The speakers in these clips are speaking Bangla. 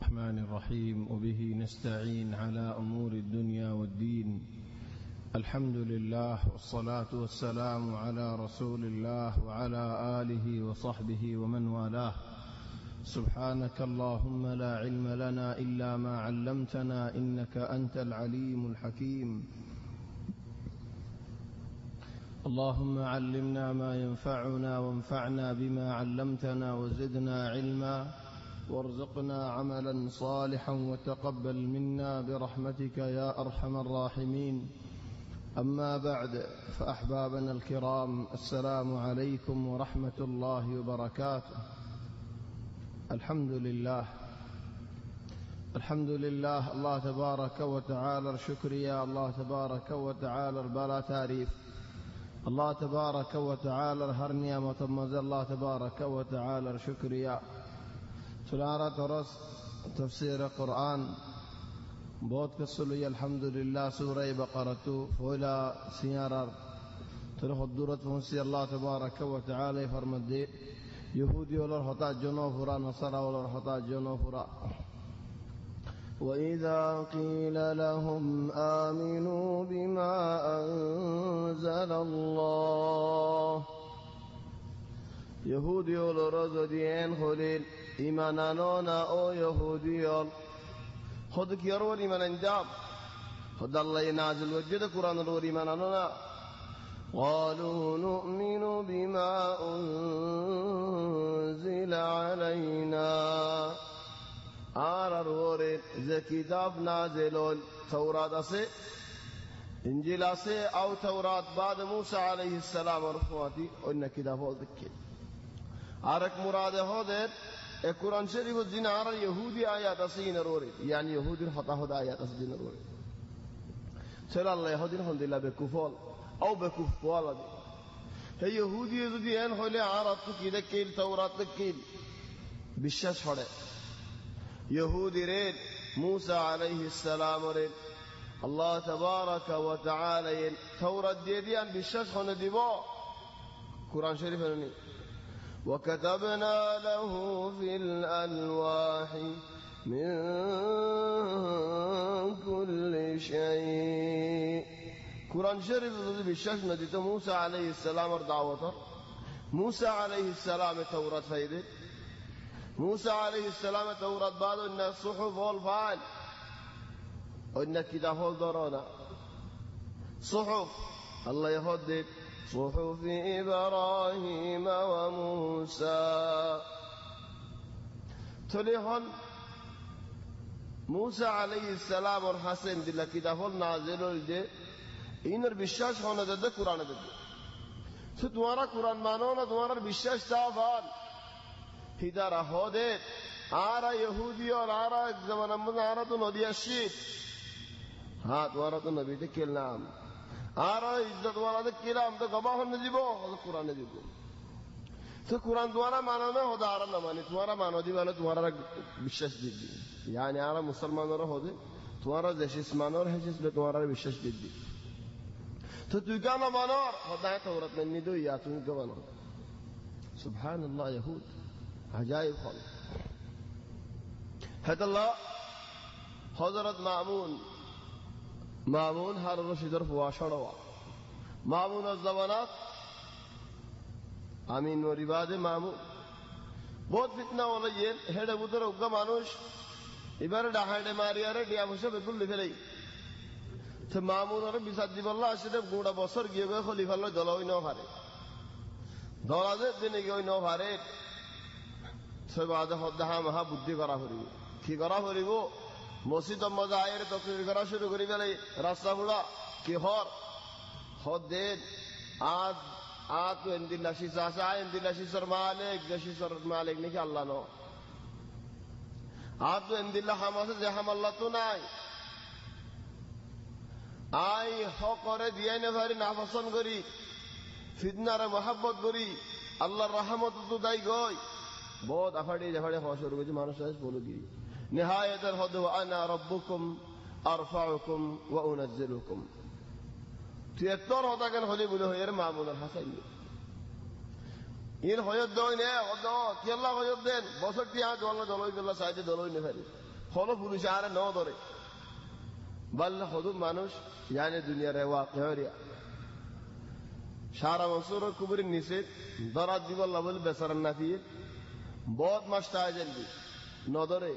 الرحمن الرحيم وبه نستعين على أمور الدنيا والدين. الحمد لله والصلاة والسلام على رسول الله وعلى آله وصحبه ومن والاه. سبحانك اللهم لا علم لنا إلا ما علمتنا إنك أنت العليم الحكيم. اللهم علمنا ما ينفعنا وانفعنا بما علمتنا وزدنا علما وارزقنا عملا صالحا وتقبل منا برحمتك يا أرحم الراحمين. أما بعد، فأحبابنا الكرام، السلام عليكم ورحمة الله وبركاته. الحمد لله الله تبارك وتعالى شكريا الله تبارك وتعالى بلا تعريف الله تبارك وتعالى هرنيا متمز الله تبارك وتعالى شكريا سلارة ترس تفسير القرآن بود كسلي الحمد لله سورة بقرة فولا سيارة ترخ الدورة فنسي الله تبارك وتعالى فرمد يهودي والرحطة جنوفرا نصارى والرحطة جنوفرا. وإذا قيل لهم آمنوا بما أنزل الله يهودي والرزدين خليل إيمانانونا أو يهودي خذك يرون إيمان انجاب خذ الله ينازل وجد قرآن الور إيمانانونا قالوا نؤمن بما أنزل علينا آرار ذا كتاب نازل توراة سے انجیل سے او توراة بعد موسى عليه السلام ورفواتي وإن كتاب هو ذكي آرك مراد هو ذات القرآن شريف الدين آرار يهودي آيات أسين روري يعني يهودي الخطا هو آيات أسين روري سأل الله يهودي الحمد لله بكفال أو بكفال هي يهودي يهودي أن هولي آرات كيدا كيل توراة كيل بالشاش حده يهودي ريد موسى عليه السلام ريد الله تبارك وتعالى توراة ديديان بالشاش حده ديبو قرآن شريف هنوني وكتبنا له في الألواح من كل شيء قرآن شريف بالشاش نديت موسى عليه السلام دعوته موسى عليه السلام توراة فايدة موسى عليه السلام توراة بعد إن الصحف والفعل وإن الكتاب والدرانا صحف الله يهدد صحف إبراهيم وموسى تليهن موسى عليه السلام والحسن دل كتاب النازل الجي إنر بالشاش هنا دد قرآن دد ستوارا قرآن مانونا دوارا بالشاش تافان هدارا هودت آرا يهودي اور آرا زمان من آرا تو نبي الشيط ها دوارا تو نبي تكيل نام آرا عزت والا تكيلام تو گواہ نجيبو قرآن نجيبو تو قرآن دوارا مانونا هودا آرا نماني دوارا مانو دي والا دوارا بالشاش دي يعني آرا مسلمان رو هودي دوارا زشيس مانور هشيس دوارا بالشاش دي تو تيجانا مانور هودا تورات نندو ياتون گوانا سبحان الله يهود عجائب خالق هذا الله حضرت مامون هر رشدر فواشروا مامون الزمانات আমিন ওরিবাদে মামুন বহুত ফিতনা হলো যে হেডে বুতরে উগা মানুষ এবারে ডাহাইডে মারিয়ারে ডিয়া বসে বেকুল লিখেলাই তো মামুন আর বিসাদ দিবল্লা আসলে গোটা বছর গিয়ে গিয়ে খলিফাল্লাহ দলই ন পারে দলাজে দিনে গিয়ে ন পারে সে বাদে হদ্দাহা মহা বুদ্ধি করা করিব কি করা করিব মসজিদ মজা আয়ের তকরির করা শুরু করি গেলে রাস্তা বুড়া কি হদ্দে তো এন্দিল্লা শিসা আসা এন্দিল্লা শিসর মালিক নাকি আল্লাহ ন তো এন্দিল্লা হামাসে যে হাম আল্লাহ তো নাই আই হকরে দিয়াই না ভারি না পছন্দ করি ফিতনারে মহাব্বত করি আল্লাহর রহমত তো দাই গই বহুত আফাড়ি জাফাড়ি হওয়া শুরু করেছে মানুষ বলে গিয়ে নিহায়াতের হদ আনা রব্বুকুম আরফাউকুম ওয়া উনাজ্জিলুকুম তুই এতর হতা কেন হলি বলে হয়ে মামুনুল হাসান ইন হয়ত দই নে হদ কি আল্লাহ হয়ত দেন বছরটি আজ আল্লাহ দলই দল্লা সাইতে দলই নে ফেরি হলো পুলিশ আরে ন ধরে বললে হদু মানুষ জানে দুনিয়ার ওয়াকিয়া সারা বছর কুবুরের নিচে দরাত দিব আল্লাহ বলে বেচারান না দিয়ে বহুত মাসটা আজেন্দি নদরে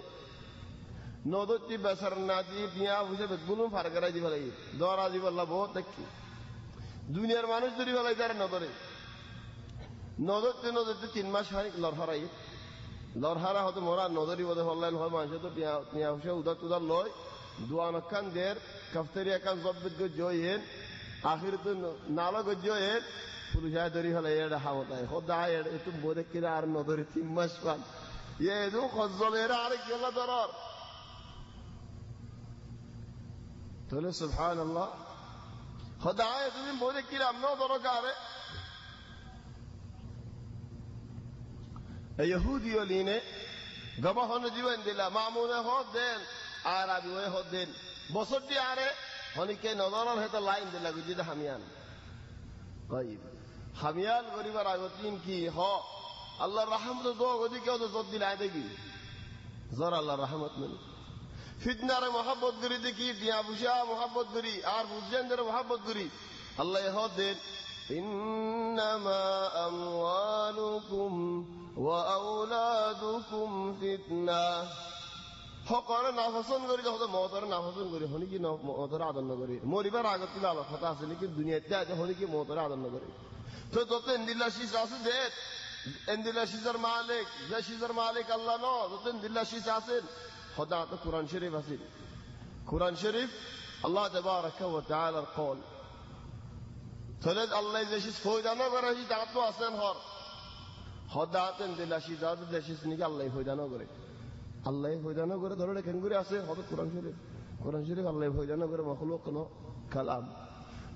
নদরটি বেচারান না দিয়ে পিয়া বুঝে বেগুলো ফার করাই দিব লাগে দরা দিব আল্লাহ বহুত দেখি দুনিয়ার মানুষ ধরি ফেলাই তারা নদরে নদরতে 3 মাস হয় লড়হারাই লড়হারা হতে মোরা নদরি বোধ হল্লাইন হয় মানুষ তো পিয়া হুসে উদার তুদার লয় দুয়ান খান দের কাফতেরিয়া খান জব্বিত গজ্জয়েন আখির তো নালো গজ্জয়েন পুলিশায় ধরি ফেলাই এটা হামতায় খোদায় একটু বোধে কিনা আর নদরে 3 মাস পান ইয়ে এদু খজ্জল এরা আরেক গেলা ধরার তাহলে সুবহানাল্লাহ খোদায় তুমি বোধে কিরাম ন দরকারে Yahudiyoline gaba hono diwen dila maamune hodden arabi we hodden bosoddi are honike nodoral heta line dila gujida hamiyan tayib hamiyan goribar agotin ki ho Allah rahmat do godi ke do zod dila degi zar Allah rahmat men fitnare mohabbat guri deki dia busha mohabbat guri ar bujender mohabbat guri Allah hodden innama amwalukum وأولادكم فتنة হকরে নাফসন করি যখন মতরে নাফসন করি হনি কি মতরে আদন্ন করি মরিবার আগে তুলে আলো কথা আছে নাকি দুনিয়াতে আছে হনি কি মতরে আদন্ন করি তো যত এন্দিল্লা শীষ আছে যে এন্দিল্লা শীষের মালিক যে শীষের মালিক আল্লাহ ন যত এন্দিল্লা শীষ আছেন খোদা তো কোরআন শরীফ আছে কোরআন শরীফ আল্লাহ তাবারাকা ওয়া তাআলার কওল তাহলে আল্লাহ যে শীষ ফয়দানো করে শীষ তো আছেন হর হদাতেন দিলাশি দাদু দেশিস নিকে আল্লাহ ফয়দানো করে আল্লাহ ফয়দানো করে ধরে কেঙ্গুরে আছে হদ কোরআন শরীফ আল্লাহ ফয়দানো করে মখলুক কোন কালাম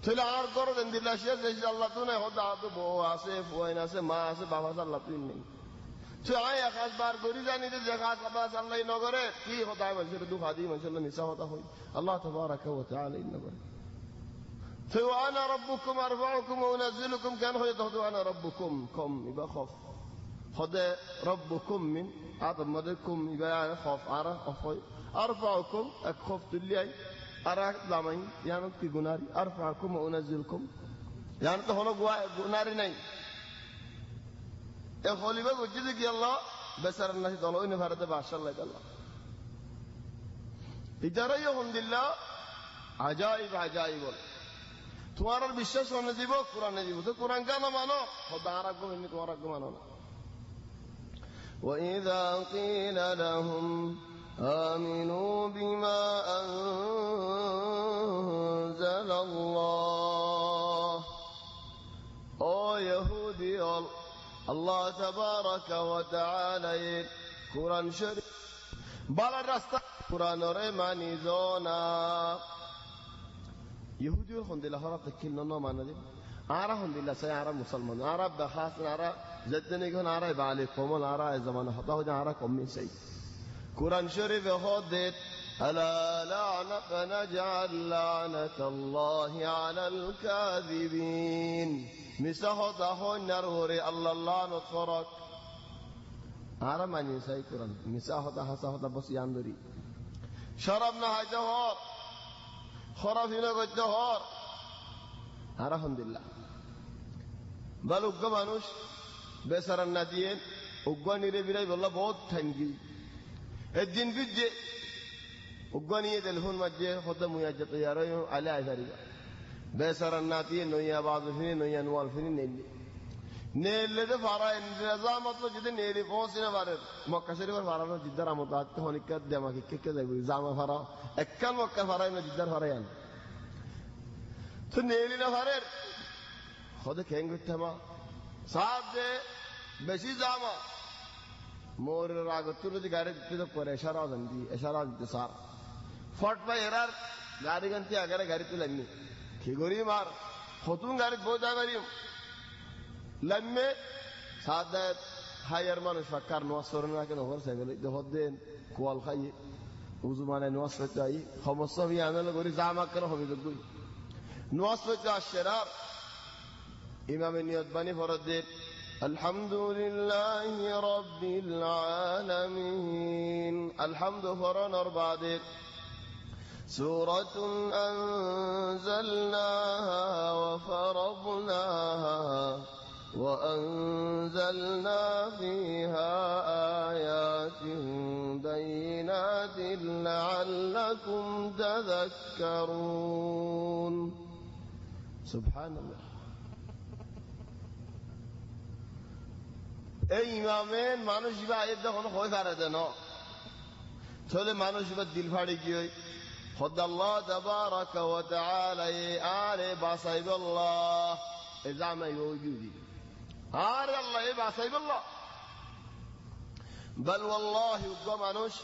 তাহলে আর করে দেন দিলাশি দেশিস আল্লাহ তো নাই হদাত বউ আছে ফুয়াইন আছে মা আছে বাবা আছে আল্লাহ তুই নেই তো আয় একাশ বার করি জানি যে জায়গা আবাস আল্লাহ নগরে কি হদায় মানুষের দুঃখ আদি মানুষের মিশা হতা হই আল্লাহ তাবারাকা ওয়া তাআলা নগরে তো আনা রাব্বুকুম আরফাউকুম ওয়া উনাজ্জিলুকুম কেন হয়ে তো আনা রাব্বুকুম কম ইবা খফ خذ ربكم من أعظمكم يبقى خوف أرى أخوي أرفعكم أخفت اللي أرى لامين يعني في جناري أرفعكم وأنزلكم يعني تهون جناري ناي أخولي بقى وجدك يا الله بسر الناس دلوا إنه فرد بعشر الله الله إدارة يهون دللا عجائب عجائب तुम्हारा विश्वास होने दीबो कुरान दीबो तो कुरान का ना मानो खुदा आरगो इन्हीं तुम्हारा को मानो ना وإذا قيل لهم آمنوا بما أنزل الله أو يهودي الله تبارك وتعالى قرآن شريف بلا رستا قرآن رماني زونا يهودي الحمد لله رب تكلنا نوم عنا دي عرب الحمد لله سي عرب مسلمان عرب بخاص عرب زدني يكون عرب على قوم العرب زمان حطاه ده عرب قوم سي قرآن شريف هودت ألا لعنة فنجعل لعنة الله على الكاذبين مسحته النور الله نصرك عرب من يسي قرآن مسحته حسحته بس يندري شربنا هجهار خرافنا قجهار الحمد لله بل উগ্র মানুষ বেচারার না দিয়ে উগ্র নিরে বিরাই বললা বহুত থ্যাঙ্কি একদিন বিজে উগ্র নিয়ে টেলিফোন মাঝে হতে মুয়াজ্জা তৈয়ার হয় আলে আইসারিবা বেচারার না দিয়ে নইয়া বাজু ফিনি নইয়া নোয়াল ফিনি নেইলি নেইলে তো ফারা ইন্দ্রাজা মত যদি নেইলি পৌঁছে না পারে মক্কা শরীফের ফারানো জিদ্দার আমত আজকে হনিকা দেমাকি কে যাইব জামা ফারা এককাল মক্কা ফারাই না জিদ্দার ফারাই আন তো নেইলি না ফারের হতে খেং করতে মা সাপ দে বেশি জামা মোর রাগত তুলে গাড়ি দিতে তো পরে এশারা দিতে সার ফট পাই এরার গাড়ি গান্তি আগারে গাড়ি তুলেননি কি করি মার হতুন গাড়ি বোঝা করি লম্মে সাদাত হায়ার মানুষ ফাক্কার নোয়াজ করে না কেন হর সেগুলো হদ দেন কোয়াল খাইয়ে উজু মানে নোয়াজ করতে আই সমস্যা হয়ে আনলে করি জামা করে হবে যোগ্যই নোয়াজ করতে আসছে আর ইমামে নিয়ত বানি ফরত দে الحمد لله رب العالمين. الحمد فران بعدك. سورة أنزلناها وفرضناها وأنزلنا فيها آيات بينات لعلكم تذكرون. سبحان الله. এই ইমামেন মানুষ ইবা আয়াত যখন হয়ে পারে দেন তাহলে মানুষ ইবা দিল ফাড়ি কি হয় خد الله تبارك وتعالى آره باصيب الله إزعم يوجودي آره الله باصيب الله بل والله يبقى مانوش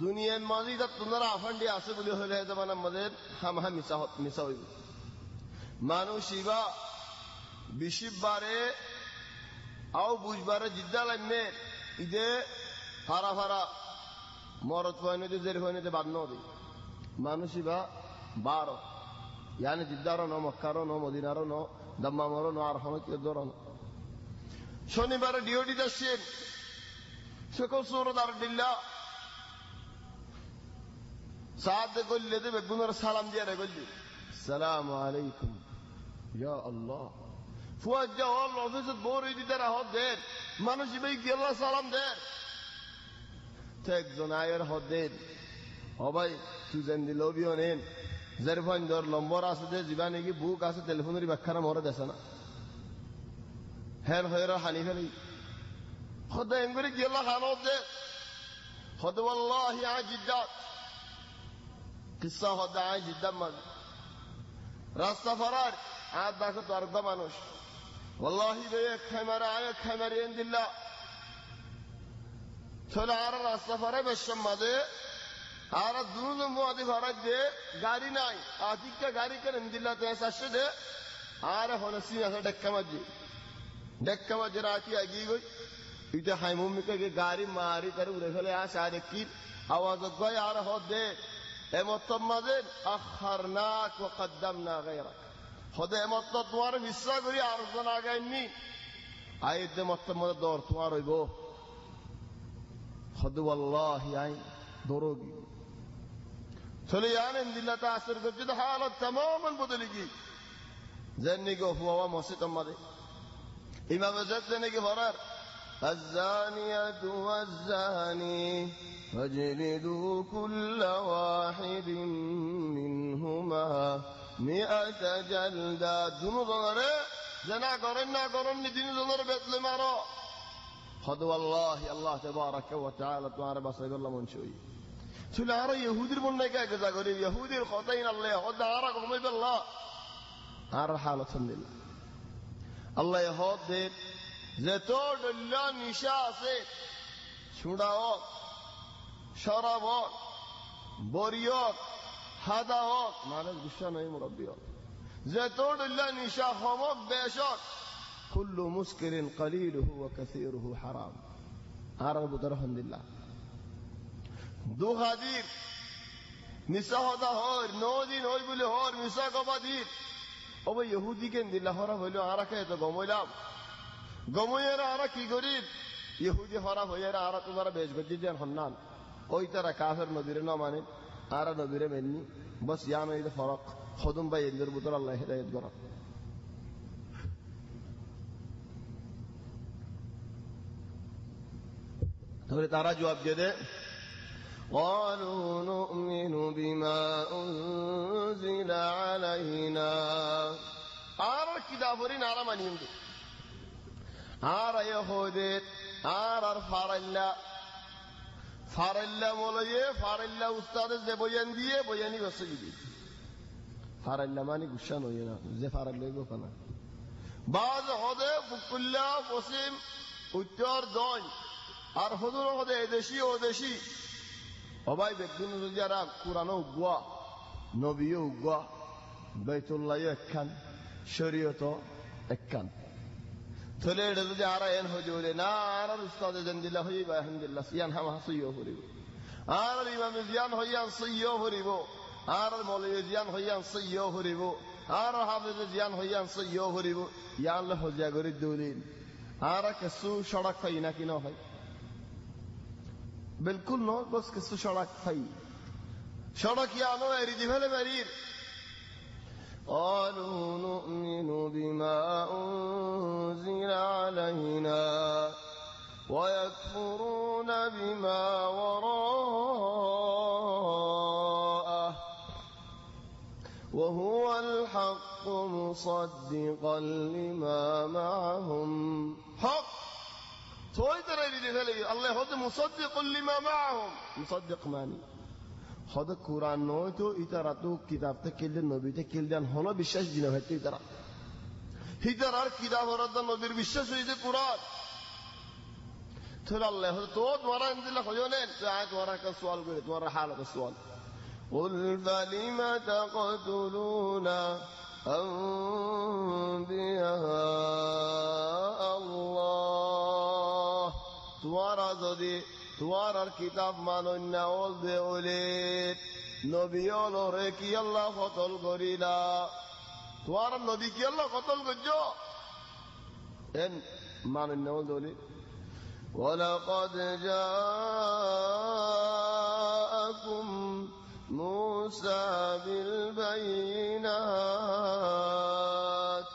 دنيا الماضي تنرى عفندي عصب له له زمان مدير هم مساوي مانوش يبا بشيب باره أو بوج باره جدا لمن إذا فرا মরত হয়নি জের হয়নি বাদ নদী মানুষই বা 12 يعني জিদ্দারও ন মক্কারও ন মদিনারও ন দাম্মামরও ন আর হন কি দরন শনিবার ডিওটি যাচ্ছেন সকল সূরত আর দিল্লা সাদ কইলে দেবে গুনার সালাম দিয়ে রে কইলি আসসালামু আলাইকুম ইয়া আল্লাহ ফুয়াজ্জা আল্লাহ অফিসত বড় দিতে রাহত দেন মানুষই ভাই কি আল্লাহ সালাম দেন একজন আয়ের হদ্দের ভাই তুই দিলবিও নেন জেরফান দর নম্বর আছে যে জীবা নাকি বুক আছে টেলিফোনের ব্যাখ্যা মরে দেশে না হ্যাঁ হয়ে হানি ফেলি হদ্দা এম করে গেল খানত দে হদ ওয়াল্লাহি আজিদ্দাত কিসা হদ্দা আজিদ্দাত মান রাস্তা ফরার আজ দেখো তর্ক মানুষ ওয়াল্লাহি বে খামারা আয় খামারি ইনদিল্লাহ চলে আর রাস্তা ফরে বেশম মাঝে আর দুনো মুয়াদি ফরাজ দে গাড়ি নাই আতিকা গাড়ি করে ইনদিল্লাতে আসছে দে আর হনসি আছে ডেক্কা মাঝে রাতি আগি গই ইটা হাইমুমিকে গাড়ি মারি করে উড়ে ফেলে আসে আর কি আওয়াজ গয় আর হদ দে এমতম মাঝে আখরনাক ওয়া কদ্দামনা গায়রাক হদে এমত তোমার মিশ্রা করি আর জন আগাইনি আইতে মতম মাঝে দর তোমার হইব خد والله يعني دروغي سليان ان الله تاثر قد حالة تماما بدلجي زنك هو موسيقى ماضي امام زد زنك فرار الزانية والزاني فاجلدوا كل واحد منهما 100 جلدة دون ظنره زنا قرن دين ظنر بيتل مارو خد والله الله تبارك وتعالى تمہارا بصير الله من شوي سلار يهودي بننے کا جزا کرے يهودي خطين الله خد عاركم بالله عار حالة لله الله يهود دے زتور الله نشا سے چھڑاو شرابو بوریو حداو مالک گشا نہیں مربیو زتور الله نشا خمق بیشک كل مسكر قليله وكثيره حرام عرب درهم لله دو غادير نساء هذا هور نو دين هوي بله هور نساء قبادير او يهودي كن دل هرا হইলো আরাকে তো গমইলাম গমইরা আরা কি গরিব ইহুদি হরা হইরা আরা তোমার বেশ গজি দেন হন্নান ওই তারা কাফের নবীর না মানে আরা নবীরে মেননি বস ইয়ানো এই ফরক খদম ভাই এদের ভিতর আল্লাহ হেদায়েত করা তাহলে তারা জবাব দিয়ে দেয় قالوا نؤمن بما أنزل علينا আর কিতাবরি নারা মানিম দে আর ইহুদিত আর ফারাল্লা বলে ফারাল্লা উস্তাদ যে বয়ান দিয়ে বয়ানি বসে দিবি ফারাল্লা মানে গুসা নয় না যে ফারাল্লা গো কানা বাজ হদে বুকুল্লা বসিম উত্তর দই আর হদুর হদে এদেশি ও দেশি অবাই বেগুন যারা কুরআনও উগওয়া নবীও উগওয়া বাইতুল্লাহ একখান শরীয়ত একখান তাহলে এটা যদি আর এন হজুরে না আর উস্তাদে জানদিল্লাহ হইবা আলহামদুলিল্লাহ সিয়ান হামা সইও হরিব আর ইমাম জিয়ান হইয়া সইও হরিব আর মৌলবী জিয়ান হইয়ান সইয় হরিব আর হাফেজ জিয়ান হইয়ান সইয় হরিব ইয়ান হজিয়া গরি দলিল আর কিছু সড়ক ফাই নাকি না হয় বিলকুল ন বস কিছু সড়ক ফাই সড়ক ইয়ানো এরি দিবেলে বেরির قالوا نؤمن بما أنزل علينا ويكفرون بما وراءه وهو الحق مصدقا لما معهم حق تويتر الله هذا مصدق لما معهم مصدق ماني هذا القرآن نوتو إتراتو كتاب تكيل النبي تكيل دان هنا بشاش جنا هتي إترا هترار كتاب ورد النبي بشاش ويد القرآن ترى الله هذا تو تورا عندنا خيونين ساعات ورا كسؤال قلت ورا حالة السؤال قل فلم تقتلون أنبياء الله تورا زدي توارر কিতাব মানন না ওল দে ওলে নবী ওলরে কি আল্লাহ কতল করিলা তোয়ার নবী কি আল্লাহ কতল করছো এন মানন না ওল দে ولقد جاءكم موسى بالبينات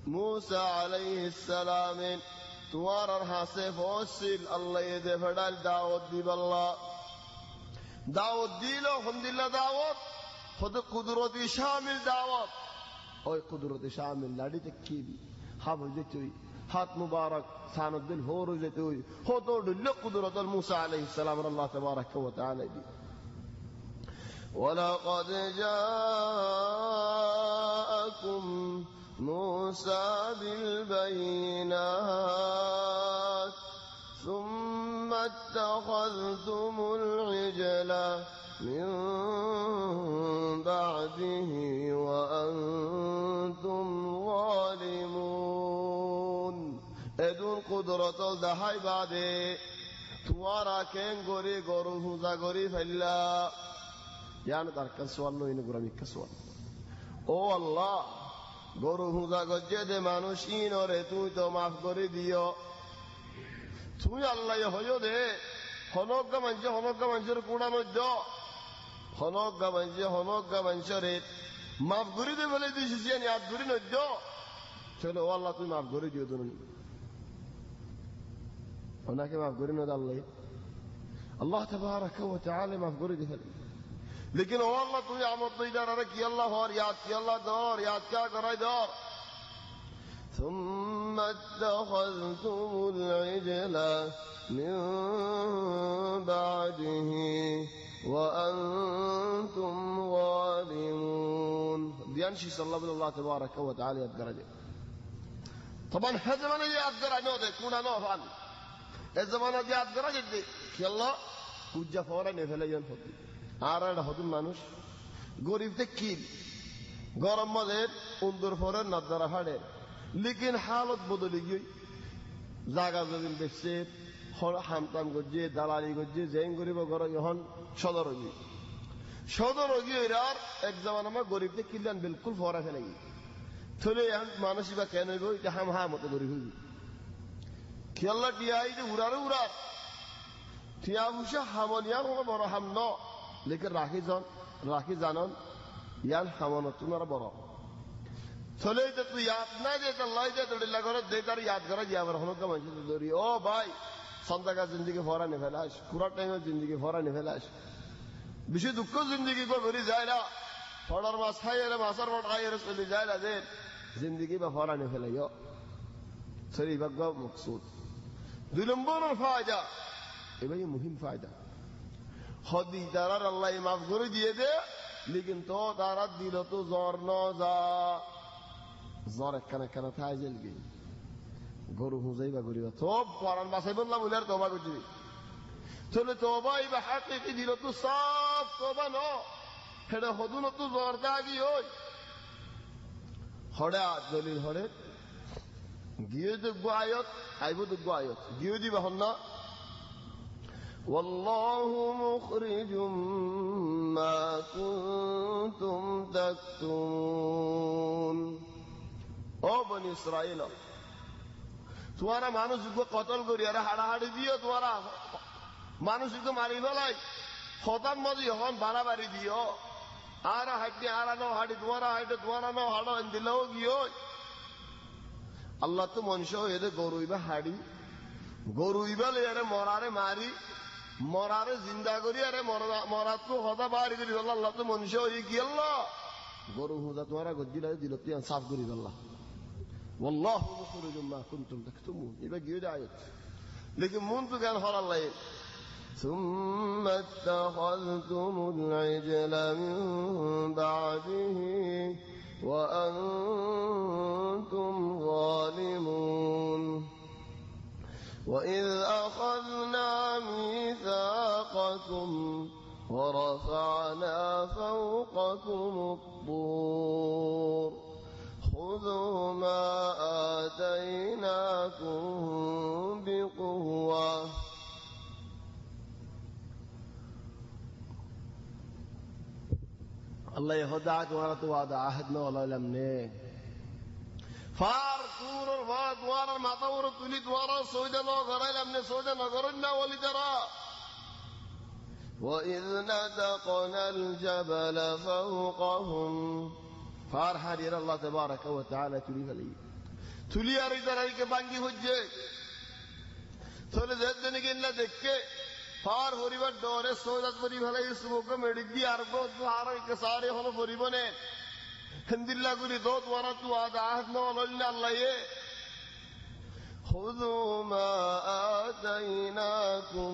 موسى عليه السلام توارر حاسه فوسل الله يده فدال دعوت دي بالله دعوت دي له الحمد لله دعوت خود قدرتي شامل دعوت اوي قدرتي شامل لاڑی تکیبی حافظ جتوي هات مبارك سان الدل هو رجتوي هو دور قدرة موسى عليه السلام الله تبارك وتعالى دي ولقد جاءكم موسى بالبينات ثم اتخذتم العجل من بعده وأنتم ظالمون ادون قدرة الدهاي بعده توارا كين غوري غورو هوزا غوري فلا يعني ترك السؤال نو إنه غرامي كسؤال او الله গরু হুজা গজ্জে দে মানুষ ইনরে তুই তো মাফ করে দিও তুই আল্লাহ হইও দে হনজ্ঞা মানুষের কুড়ানো দ হনজ্ঞা মানুষের মাফ করে দে বলে দিয়েছিস ইয়াদ করে নদ্য চলো ও আল্লাহ তুই মাফ করে দিও তুমি ওনাকে মাফ করে নদ আল্লাহ আল্লাহ তাবারাকা ওয়া তাআলা মাফ করে দিতে लेकिन ओ अल्लाह तुझे आमद नहीं दे रहा कि अल्लाह और याद कि अल्लाह दौर याद क्या कराई दौर ثم اتخذتم العجل من بعده وأنتم ظالمون ديان شي صلى الله تبارك وتعالى يذكر طبعا هذا زمان يذكر عنه ده كنا نوفان الزمان يذكر جدي कि अल्लाह कुछ फौरन फैले होती আর একটা হতুন মানুষ গরিব কিল গরম মদের উন্দর ফরের নদ্দারা ফাড়ে লেকিন হালত বদলে গিয়ে জাগা জমিন দেখছে হামতাম করছে দালালি করছে জেন গরিব ঘর এখন সদর গিয়ে আর এক জামান আমার গরিব কিলান বিলকুল ফরা ফেলে গিয়ে থলে এখন মানুষই বা কেন হইব এটা হাম হা মতো গরিব হইবি খেয়াল্লা টিয়াই যে উড়ার টিয়া ভুষা হামনিয়া কোনো বড় হাম ন लेकिन राखी जानन यान हामन तुम्हारा बरो चले तो तू याद ना दे तो लाई दे तो डिल्ला करो दे तार याद करो या बर होनो का मंच तो दोरी ओ भाई संता का जिंदगी फौरा नहीं फैलाश पूरा टाइम जिंदगी फौरा नहीं फैलाश विशेष दुख जिंदगी को भरी जाएगा फौडर मास खाए रे मासर वट खाए रे चली जाएगा दे जिंदगी में फौरा नहीं फैलायो सही बग्गा मकसूद दुलंबों फायदा ये भाई मुहिम फायदा हदी तारार अल्लाह माफ कर दिए दे लेकिन तो तारा दिल तो जोर न जा जोर कना था जल गई গরু হুজাইবা করিবা সব কোরআন বাসাই বললাম বলে তওবা করছি চলে তওবা ইবা হাকিকি দিল তো সব তওবা ন হেডা হদুন তো জোরদা গি হই হড়া দলিল হড়ে গিয়ে তো আয়াত আইবো তো আয়াত গিয়ে দিবা হন না والله مخرج ما كنتم تكتمون ও বনি ইসরাইল তোমারা মানুষকে কতল করি আর হাড়াহাড়ি দিও তোমারা মানুষকে মারি ফেলাই হতাম মজি হন বাড়াবাড়ি দিও আর হাঁটি আর নো হাঁটি তোমারা হাঁটে তোমারা নো হাড়ো দিলেও গিয়ে আল্লাহ তো মনুষ্য এদের গরুইবা হাড়ি গরুইবা এরে মরারে মারি মরারে জিন্দা করি আরে মরা তো হতা বাড়ি করি আল্লাহ তো মনুষ্য হয়ে গিয়েল গরু হুদা তোমারা গজ্জিলা দিল তুই সাফ করি আল্লাহ والله مخرج ما كنتم تكتمون يبقى جيد آيات لكن منذ كان حر الله ثم اتخذتم العجل من بعده وأنتم ظالمون وإذ أخذنا ميثاقكم ورفعنا فوقكم الطور خذوا ما آتيناكم بقوة الله يهدعك وانا توعد عهدنا ولا لمنه فار طور الفات وارا المعطور توليد وارا سودا نغرى لمن سودا نغرنا ولدرا وإذ نتقنا الجبل فوقهم فار حرير الله تبارك وتعالى تولي فلي تولي أريد رأيك بانجي حجة تولي ذهدني كنا دكة فار هوريبا دورة سودات فري فلي سموكا مدقي أربو تهارا كساري هنو فريبونه هند الله قولي دوت وراتو هذا عهدنا ولولنا الله خذوا ما آتيناكم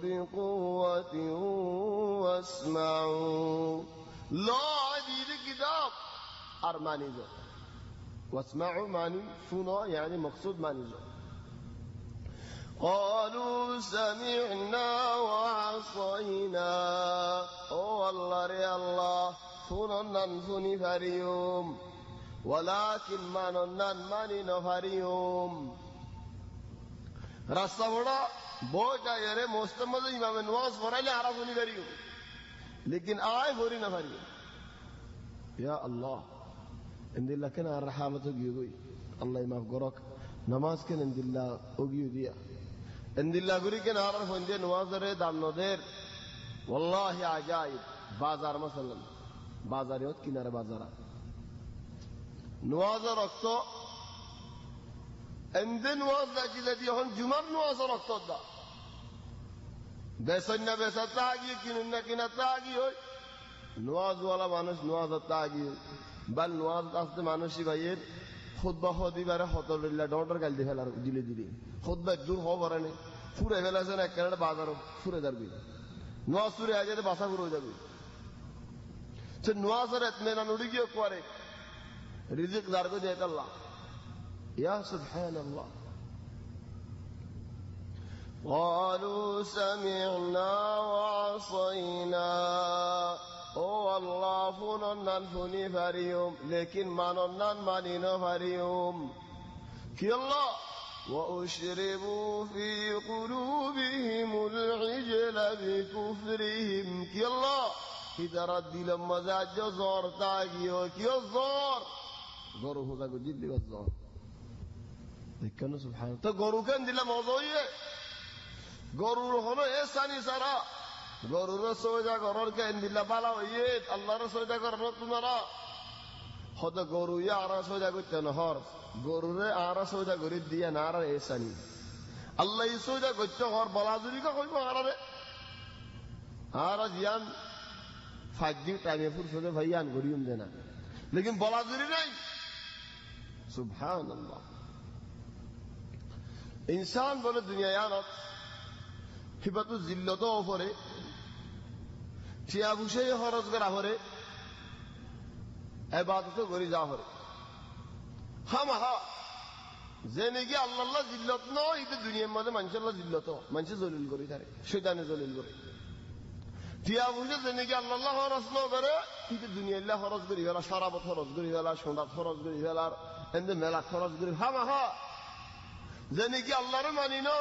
بقوة واسمعوا لا عديد كتاب أرماني جو واسمعوا ماني سنو يعني مقصود ماني جو قالوا سمعنا وعصينا أو الله ري الله فننن فني فريوم ولكن ما ننن ماني نفريوم রাস্তা বড়া বোঝা এরে মোস্তমদ ইমামে নওয়াজ পড়াইলে আরাফুনি করিও लेकिन आए भोरी ना भरिए या अल्लाह इंदिल्ला के ना रहमत होगी कोई अल्लाह माफ करक नमाज के इंदिल्ला होगी दिया इंदिल्ला गुरी के नार फंदे नमाज रे दान नदेर वल्लाहि अजाइब बाजार मसलन बाजार योत किनारे बाजारा नमाज रखतो इंदे नमाज लाकी लदी हन जुमर नमाज रखतो दा বেসন্না বেসা তাগি কিনুন্না কিনা তাগি হই নওয়াজ ওয়ালা মানুষ নওয়াজ তাগি বাল নওয়াজ আসতে মানুষই ভাইয়ের খুতবা হদিবারে হতলিল্লা ডন্ডর গাল দি ফেলার দিলে দিলি খুতবা দূর হবরে নে ফুরে ফেলাছেন একেবারে বাজার ফুরে যাবি নওয়াজ ফুরে আজে বাসা ফুরে যাবি সে নওয়াজের ইতমিনান উড়ি গিয়ে করে রিজিক দারগো দেয় আল্লাহ ইয়া সুবহানাল্লাহ قالوا سمعنا وعصينا او الله فننن فني فريوم لكن ما ننن مانين فريوم كي الله وأشربوا في قلوبهم العجل بكفرهم كي الله إذا رد لما زاد زور تاجيو كي الزور غروه ذاك جد والزور ذكرنا سبحانه تو غرو كان دل موضوعيه গরুর হলো এসানি সারা গরুর সোজা গরর কে ইন্দিল্লা বালা হইয়ে আল্লাহর সোজা গরর তোমারা হদ গরু ইয়ারা সোজা করতে না হর গরুরে আরা সোজা করি দিয়া না আর এসানি আল্লাহ সোজা করতে হর বলাজুরি কা কইবো আরে আরা জিয়ান ফাজি টাইমে ফুরসতে ভাইয়ান গরিউম দেনা लेकिन বলাজুরি নাই সুবহানাল্লাহ ইনসান বলে দুনিয়া ইয়ানত হিবাতু জিল্লত ওপরে টিয়া বুঝে খরচ করা হরে ইবাদত করি যা হরে হামাহা যে নাকি আল্লাহ জিল্লত নয় এটা দুনিয়ার মধ্যে মানুষের জিল্লত মানুষ জলিল করি থাকে শয়তানে জলিল করে টিয়া বুঝে যে নাকি আল্লাহ খরচ ন করে কিন্তু দুনিয়াল্লাহ খরচ করি ফেলা শরাবত খরচ করি ফেলা সোনা খরচ করি ফেলার এমনি মেলা খরচ করি হামাহা যে নাকি আল্লাহরে মানি না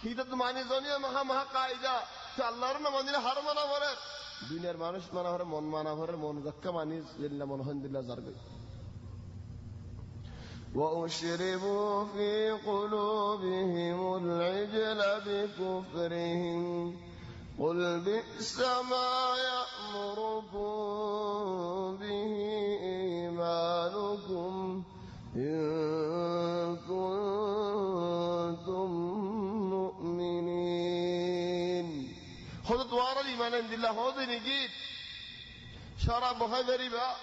হিটা তো মানি জানিয়ে মাহা মাহা কায়দা আল্লাহর না মানিলে হার মানা করে দুনিয়ার মানুষ মানা হরে মন মানা হরে মন দক্কা মানি জিল্লা মন হন্দিল্লা জারগই وأشربوا في قلوبهم العجل بكفرهم قل بئس ما يأمركم به إيمانكم إن كنتم مؤمنين خذت وارا الإيمان عند الله خذ نجيت شراب بخير ربا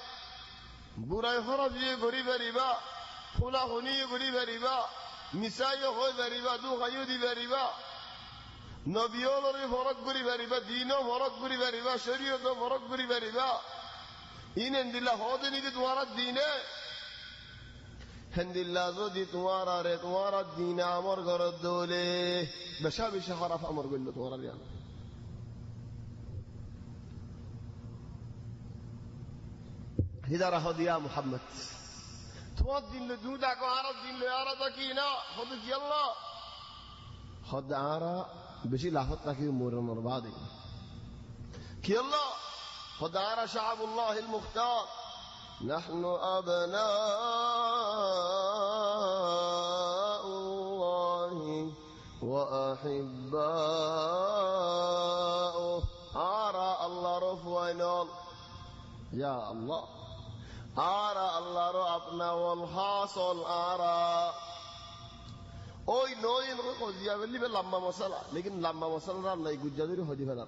براي خراب غريب ربا فلا هني غريب ربا মিসাইও হয়ে বেরিবা দু খাইও দি বেরিবা নবীওলরে ফরক করি বেরিবা দিনও ফরক করি বেরিবা শরীয়তও ফরক করি বেরিবা ইনেন দিল্লা হদে নিকে তোমার দিনে হেন্দিল্লা যদি তোমার দিনে আমার ঘর দোলে বেশা বেশা খারাপ আমার গইল তোমার রিয়ান হিদারা হদিয়া মুহাম্মদ তোমার দিন দু দেখো আর দিন আর কি না হদ কি আল্লাহ হদ আর বেশি লাহত রাখি মোর বাদে কি আল্লাহ হদ আর শাআবুল্লাহ আল মুখতার نحن أبناء الله وأحباؤه أرى الله رفوعنا يا الله أرى الله رأبنا والحاصل أرى ওই নয় কজিয়া বলি লম্বা মশলা লেকিন লম্বা মশলা নাই গুজ্জাদুরি হজি ফেলা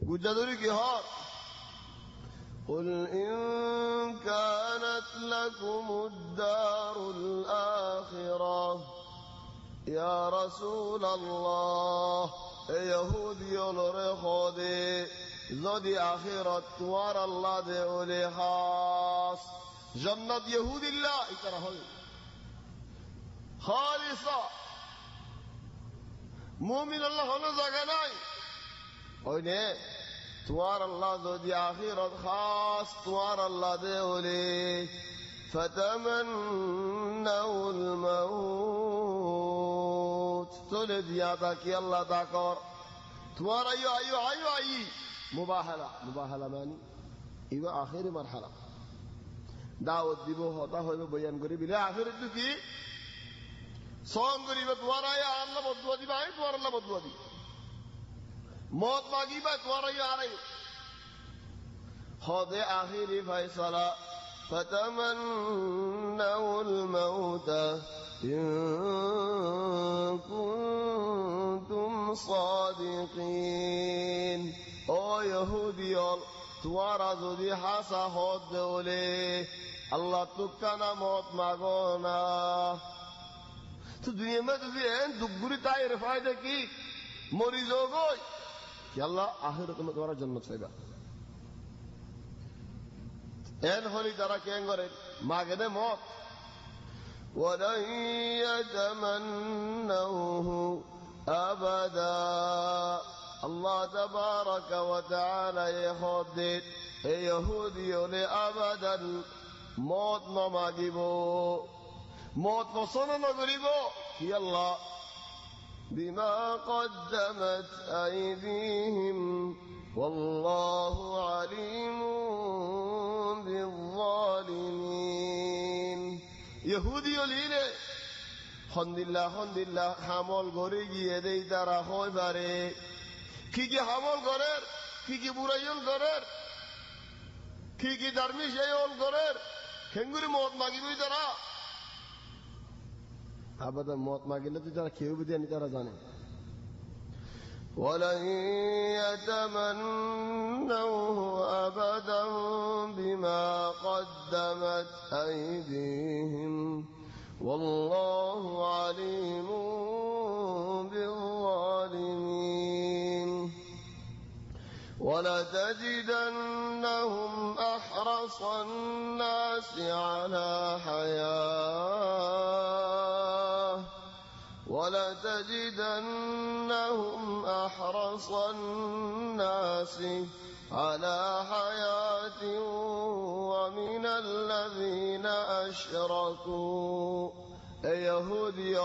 গুজ্জাদুরি কি হয় قل إن كانت لكم الدار الآخرة يا رسول الله يهودي الرخودي زدي آخرة توار الله دي أولي خاص جنة يهود الله إكره خالصة مؤمن الله هنا زغناي ওইনে توار الله ذو آخرت خاص توار الله دولي فتمنوا الموت تولد ياتك يلا تاكر توار أيو مباهلة ماني إيوه آخر مرحلة دعوت ديبو هتا هو بيان করি বিলে آخر কি সং করিবে توار الله বদুয়া দিবা আমি توار الله বদুয়া দিই موت ماغيبا تواري علي خذ آخر فيصلا فتمنوا الموت إن كنتم صادقين أو يهودي توارا ذي حاسا خود دولي الله تكنا موت ماغونا تو دنیا میں تو دگری تائی رفایدہ کی مریضوں گوئی کہ اللہ آخرت میں تمہارا جنت سیگا این ہولی ترہ کہیں گرے ماگنے موت وَلَن يَتَمَنَّوْهُ أَبَدًا اللہ تبارک و تعالی خود دیت اے یہودیوں نے ابدا موت نہ ماگیبو موت پسند نہ کریبو کہ اللہ بما قدمت أيديهم والله عليم بالظالمين يهودي ليله الحمد لله حمل غري গিয়ে দেই তারা হয় পারে কি হামল করের কি বুড়াইল করের কি ধর্মী সেইল করের খেঙ্গুরি মত মাগিবই তারা আবাদা মত মাগিলে তো যারা কেউ বিধানি তারা জানে ولن يتمنوه أبدا بما قدمت أيديهم والله عليم بالظالمين ولتجدنهم أحرص الناس على حياة ولتجدنهم أحرص الناس على حياة ومن الذين أشركوا أي يهودي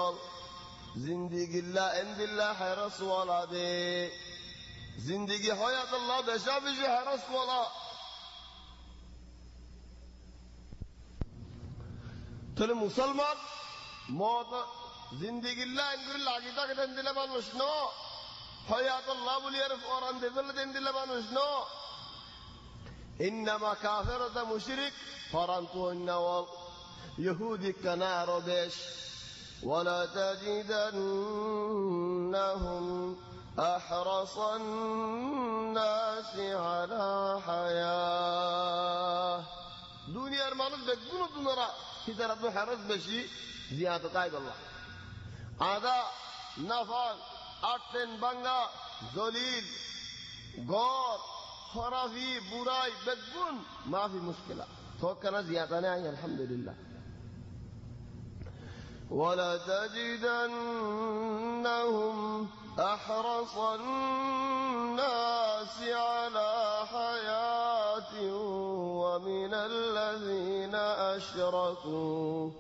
زندگی الله عند الله حرص ولا دي জিন্দিগি হায়াত আল্লাহ বেশা বেশি হারাস বলা তাহলে মুসলমান মত জিন্দিগিল্লা আইনগুলি লাগি থাকে দেন দিলে মানুষ ন হায়াত আল্লাহ বলি আর ফরান দিলে দেন দিলে মানুষ ন ইন্নামা কাফেরতা মুশরিক ফরান তো অন্যাওয়াল ইহুদি কানা আরো বেশ ولا تجدنهم أحرص الناس على حياة দুনিয়ার মানুষ দেখুন তোমরা হিতারা তো হারস বেশি জিয়াত কায়দ আল্লাহ আদা নাফাল আটলেন বাঙ্গা জলিল গড় খরাফি বুড়াই বেগুন মাফি মুশকিলা থকানা জিয়াতা নেই আলহামদুলিল্লাহ ولتجدنهم أحرص الناس على حياة ومن الذين أشركوا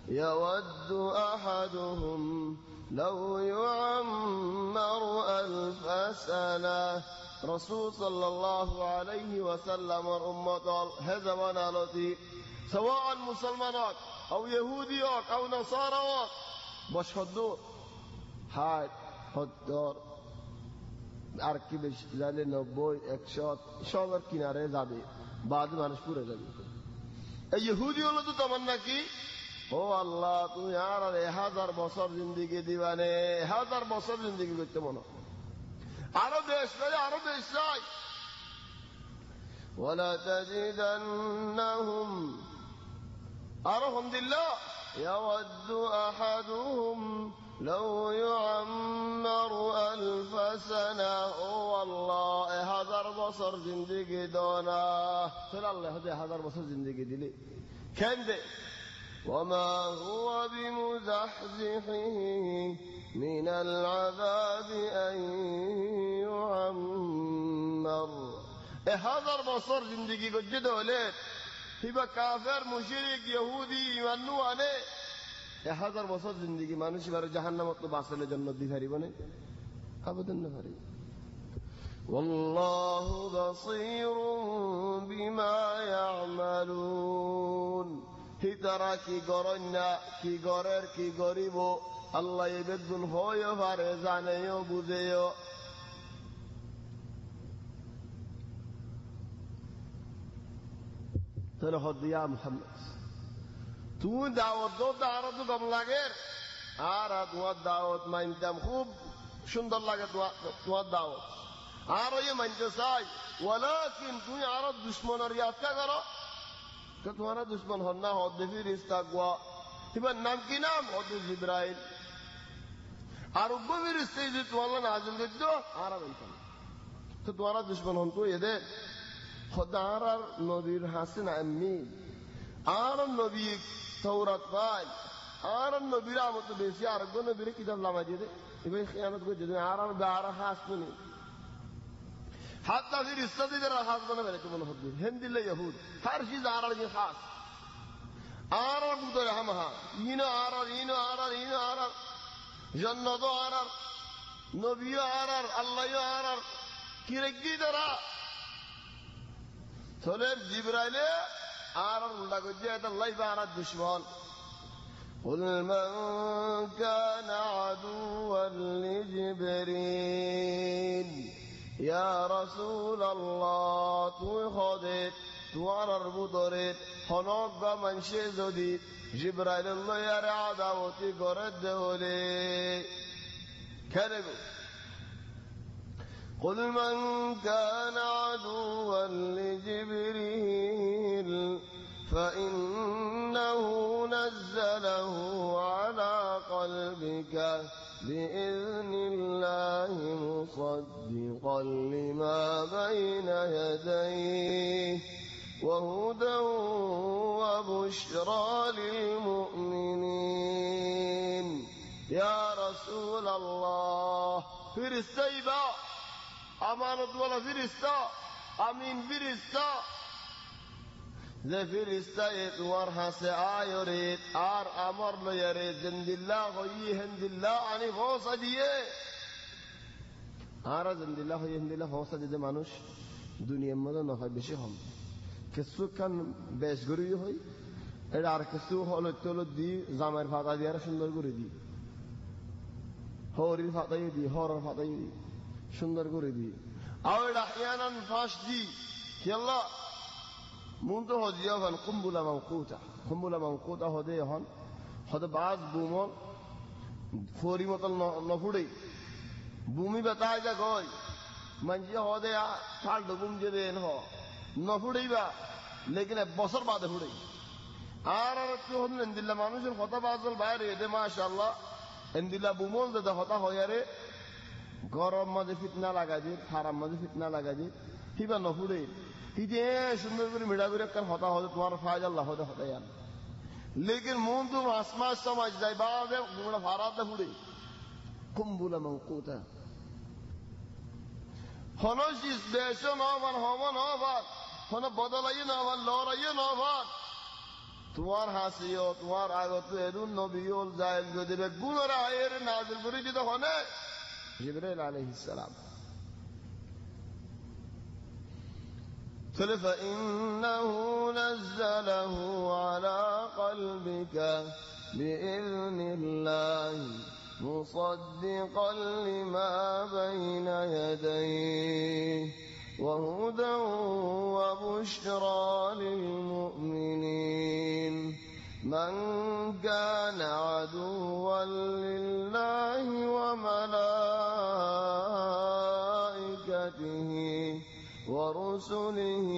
يود أحدهم لو يعمر 1000 سنة رسول صلى الله عليه وسلم أمة هذا ونالتي سواء مسلمانات أو يهوديات أو نصارى بشهدوا هاي هدار أركي بجلال 90 100 شاور كناره زابي بعد ما نشكر زابي اليهودي والله تو تمنا كي ও আল্লাহ তুমি আর 1000 বছর জিন্দেগি দিবানে 1000 বছর জিন্দেগি করতে মনো আরো দেশ চাই ولا تجدنهم أرهم لله يود أحدهم لو يعمر 1000 سنة والله 1000 بصر زندگی دونا صلى الله عليه 1000 بصر زندگی دلی كان ده وما هو بمزحزحه من العذاب أن يعمر 1000 বছর জিন্দেগি গজ্জে দলে হিবা কাফের মুশরিক ইহুদি ইমানু আনে 1000 বছর জিন্দেগি মানুষ এবারে জাহান্নামত তো বাঁচালে জান্নাত দি পারিব না আবেদন না পারি والله بصير بما يعملون হিতারা কি গরন্না কি গরের কি গরিব আল্লাহ এবেদুল হয় পারে জানেও বুঝেও তাহলে হদিয়া মুহাম্মদ তুই দাওয়াত দো তারা তো কম লাগে আর তোমার দাওয়াত মানতাম খুব সুন্দর লাগে তোমার দাওয়াত আর ওই মানতে চাই ওয়ালাকিন তুই আর দুশমনের ইয়াদকা করো তো তোমার দুশমন হন না হদ ফিরিস্তা গোয়া এবার নাম কি নাম হদ জিব্রাইল আর উগ্র ফিরিস্তা যে তোমার নাজিল দিত আর বলতাম তো তোমার দুশমন হন তো এদের خدار النبي حسن أمي آر النبي ثورة فاي آر النبي رامت بيسي آرقو نبي كتاب لما جده يبقى خيانت کو جده آر بارا خاص مني حتى في رسالة در خاص بنا ملك من حدود هند الله يهود هر چیز آر لگی خاص آر بودر همها اینو آر جنت آر نبی آر الله آر কিরকি দ্বারা সোলের জিবরাইলে আর উল্টা করছে এটা আল্লাহ আর দুশমন قل من كان عدوا لجبريل يا رسول الله তুই খোদে তোমার বুদরে হনক মানুষে যদি জিবরাইল আর আদাওতি করে দেওলে খেলে قل من كان عدوا لجبريل فإنه نزله على قلبك بإذن الله مصدقا لما بين يديه وهدى وبشرى للمؤمنين يا رسول الله فرستيبا আমানত ওয়ালা ফিরিস্তা আমিন ফিরিস্তা যে ফিরিস্তা এ তোমার হাসে আয়রে আর আমার লয়ারে জিন্দিল্লাহ হই হিন্দিল্লাহ আনি পৌঁছা দিয়ে আর জিন্দিল্লাহ হয়ে হিন্দিল্লাহ হসা যে মানুষ দুনিয়ার মধ্যে নহয় বেশি হম কিছু খান বেশ গড়ি হই এটা আর কিছু হলো তোলো দি জামের ফাতা দিয়ে আর সুন্দর করে দি হরির ফাতাই দি হরর ফাতাই দি সুন্দর করে দি আর এটা ইয়ানান ফাঁস দি খেলা মন তো হজিয়া হন কুম্বুলা মাউকুতা হদে হন হদে বাজ বুমন ফরি মতন নফুড়ে ভূমি বেতায় যা গয় মানজি হদে ঠাল ডুবুম যে দেন হ নফুড়েইবা লেকিন এক বছর বাদে ফুড়ে আর একটু হন এন্দিল্লা মানুষের কথা বাজল বাইরে এদে মাশাআল্লাহ এন্দিল্লা বুমন যে হতা হয়ারে গরম মাঝে ফিতনা লাগাই দি খারাপ মাঝে ফিতনা লাগাই দি হিবা নফুড়ে হিজে সুন্দর করে মিড়া করে একটা হতা হতে তোমার ফায়দ আল্লাহ হতে হতাই আন লেকিন মন তো আসমাস সমাজ যায় বাদে গুমড়া ফারাতে ফুড়ে কুম্বুলা মাউকুতা হনশিস দেশ নবান হম নবান হন বদলাইয়ে নবান লড়াইয়ে নবান তোমার হাসিও তোমার আগত এরুন নবিউল জায়েল গদিবে গুণরা আয়ের নাজিল করে দিতে হনে জিবরাইল আলাইহিস সালাম فإنه نزله على قلبك بإذن الله مصدقا لما بين يديه وهدى وبشرى للمؤمنين من كان عدوا لله وملائكته ورسله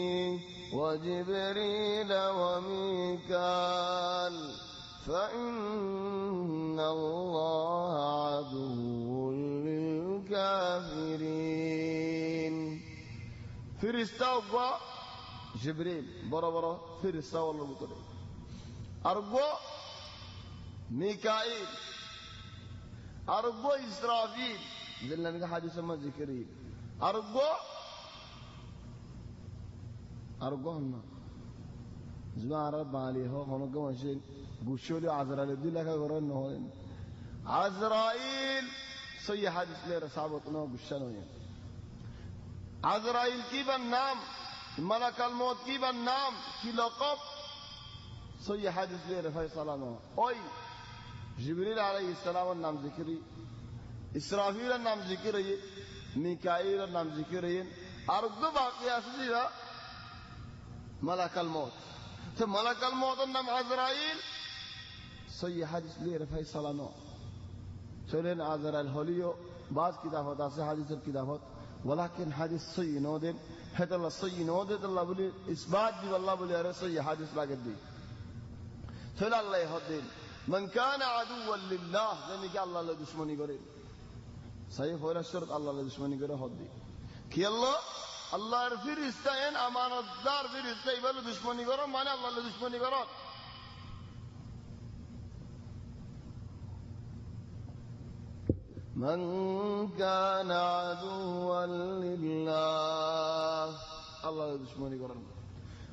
وجبريل وميكال فإن الله عدو للكافرين ফেরেশতা ওয়া জিবরিল বড় বড় ফেরেশতা আল্লাহর ভিতরে আর ওয়া মিকাইল আর ওয়া ইসরাফিল যেন হাদিসে মধ্যে জিকির আর ওয়া না জুয়ারা বালি হ হনকে মাসে গুশলি আজরাইল দি লেখা করে নয় আজরাইল সহি হাদিস লে সাবত না গুশন হয় আজরাইল কি বান নাম মালাকাল মউত কি বান নাম কি লকব সহি হাদিস লে ফয়সালা না ওই জিবরিল আলাইহিস সালামের নাম জিকিরি ইসরাফিলের নাম জিকির হয় মিকাইলের নাম জিকির হয় আর দু বাকি আছে যা মালাকাল মউত তো মালাকাল মউতের নাম আজরাইল সহি হাদিস লে ফয়সালা না চলেন আজরাইল হলিও বাজ কিতাবত আছে হাদিসের কিতাবত ولكن حديث صحيح نودن هذا الله صحيح نودن الله بولي اثبات دي والله بولي اره صحيح حديث لاگد دي فلا الله يهدين من كان عدوا لله يعني کہ الله له دشمنی کرے صحیح ہونا شرط الله له دشمنی کرے ہد دی کہ اللہ ر فرشتہ ان امانتدار فرشتہ بل دشمنی کرو معنی اللہ له دشمنی کرو من كان عدوا لله الله دشمني قرن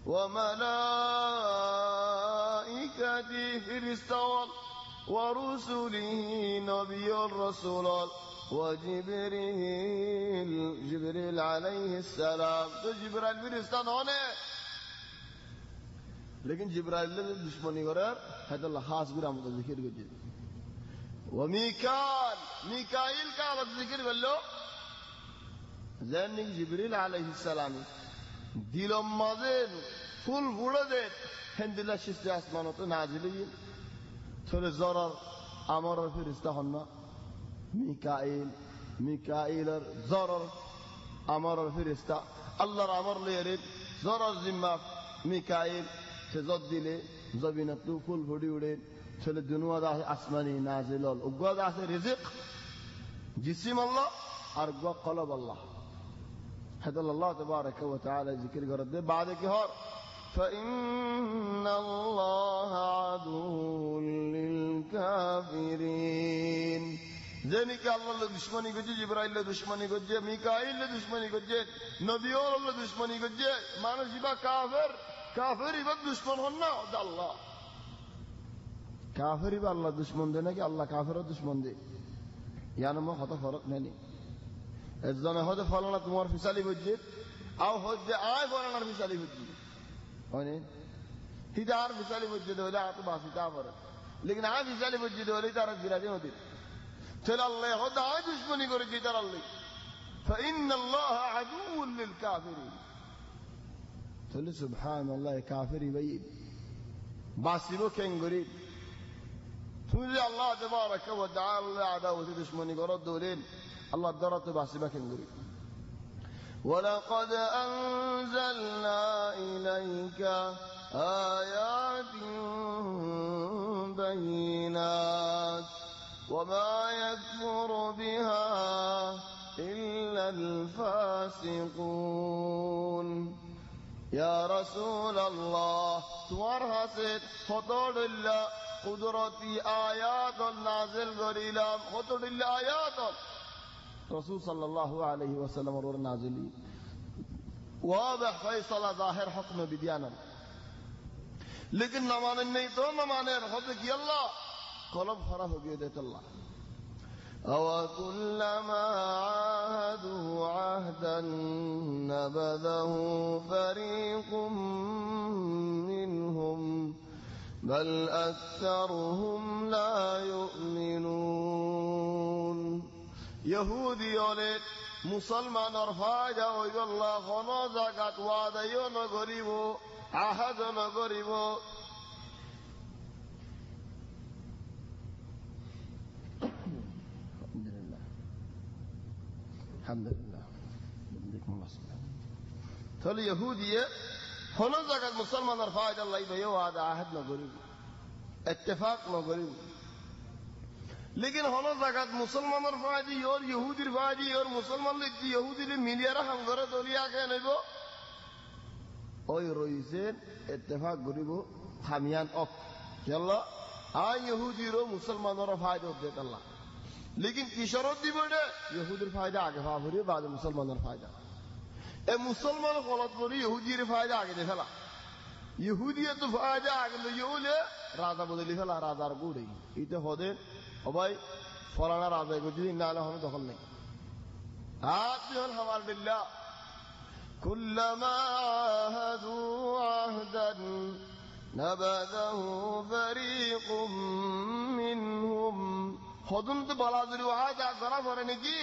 وملائكته فرستوال ورسله نبي الرسول وجبريل عليه السلام تو جبرائيل فرستان ہونے لیکن جبرائيل دشمنی قرن هذا الله خاص برا متذكر جد وميكائيل کا ذکر بلو زینک جبریل علیہ السلام দিল মাঝের ফুল ফুড়ে দে হেন্দিলা সৃষ্টি আসমানত নাজিল চলে জরার আমার ফেরেশতা হন না মিকাইলের জরার আমার ফেরেশতা আল্লাহর আমর লয়ে জরার জিম্মা মিকাইল সে জদ দিলে জমিনত ফুল ফুড়ি উড়ে চলে দুনিয়া দা আসমানি নাজিল হল উগা দা আছে রিজিক জিসিম আল্লাহ আর গো কলব আল্লাহ هذا الله تبارك وتعالى ذكر قرد بعد كهار فإن الله عدو للكافرين ذلك الله دشمنی گجے جبرائیل دشمنی گجے میکائیل دشمنی گجے نبی اللہ دشمنی گجے مانو جبا کافر ہی بد دشمن ہونا اللہ کافر ہی اللہ دشمن دینا کہ اللہ کافر دشمن دے یعنی ما خطا فرق نہیں একজনে হতে ফলানা তোমার ফিসালি বুঝছে আও হচ্ছে আয় ফলানার ফিসালি বুঝছি হয় হিতে আর ফিসালি বুঝছে হলে আর তো বাসিতা পারে লেকিন আয় ফিসালি বুঝছি হলে তারা বিরাজি হতে তাহলে আল্লাহ হতে আয় দুশ্মনী করেছি তার আল্লাহ فإن الله عدو للكافرين তাহলে সুবহানাল্লাহ কাফিরি ভাই বাসিবো কেন গরি তুমি যে আল্লাহ তাবারাকা ওয়া তাআলা আদাওয়াতে দুশমনী করো দৌলেন আল্লাহ দ্বারা তো বাসিবা কেন গরি ولقد أنزلنا إليك آيات بينات وما يكفر بها إلا الفاسقون يا رسول الله তোমার হাতে ফতরুল্লাহ কুদরতি আয়াত নাযিল করিলাম ফতরুল্লাহ আয়াত রাসূল সাল্লাল্লাহু আলাইহি ওয়াসাল্লাম এর নাযিলি واضح فيصل ظاهر حكم بديانا लेकिन न माने नहीं तो न माने होते कि अल्लाह कलब खराब हो गया देता अल्लाह أَوَكُلَّمَا عَاهَدُوا عَهْدًا نَبَذَهُ فَرِيقٌ مِّنْهُمْ بَلْ أَكْثَرُهُمْ لَا يُؤْمِنُونَ يهودي يولد مسلمان أرفاجا ويقول الله خنوزا قد وعديو نقريبو عهد نقريبو الحمد لله بديكم الله سبحانه تقول يهودية هنا زكاة مسلمان رفاعد الله يبيو هذا عهد نقريب اتفاق نقريب लेकिन होना जगत मुसलमान रफाजी और यहूदी रफाजी और मुसलमान लिखती यहूदी ले मिलियरा हम करे तो लिया के नहीं वो ओय रोइसे इत्तेफाक गरीबो खामियान अक चलो आ यहूदी रो मुसलमान रफाजी होते अल्लाह लेकिन किशोरों दी बड़े यहूदी रफाजी आगे फावरी बाद मुसलमान रफाजी ए मुसलमान गलत करी यहूदी रफाजी आगे देखला यहूदियत रफाजी आगे लो योले राजा बदली फला राजा गुड़ी इते होदे ओ भाई फलाना राजा को जी नाला हमें दखल नहीं आतिहन हमार बिल्ला कुल्लमा आहदू आहदन नबदहु फरीकुम मिनहुम हदुन तो बलादुरी वादा करा फरने की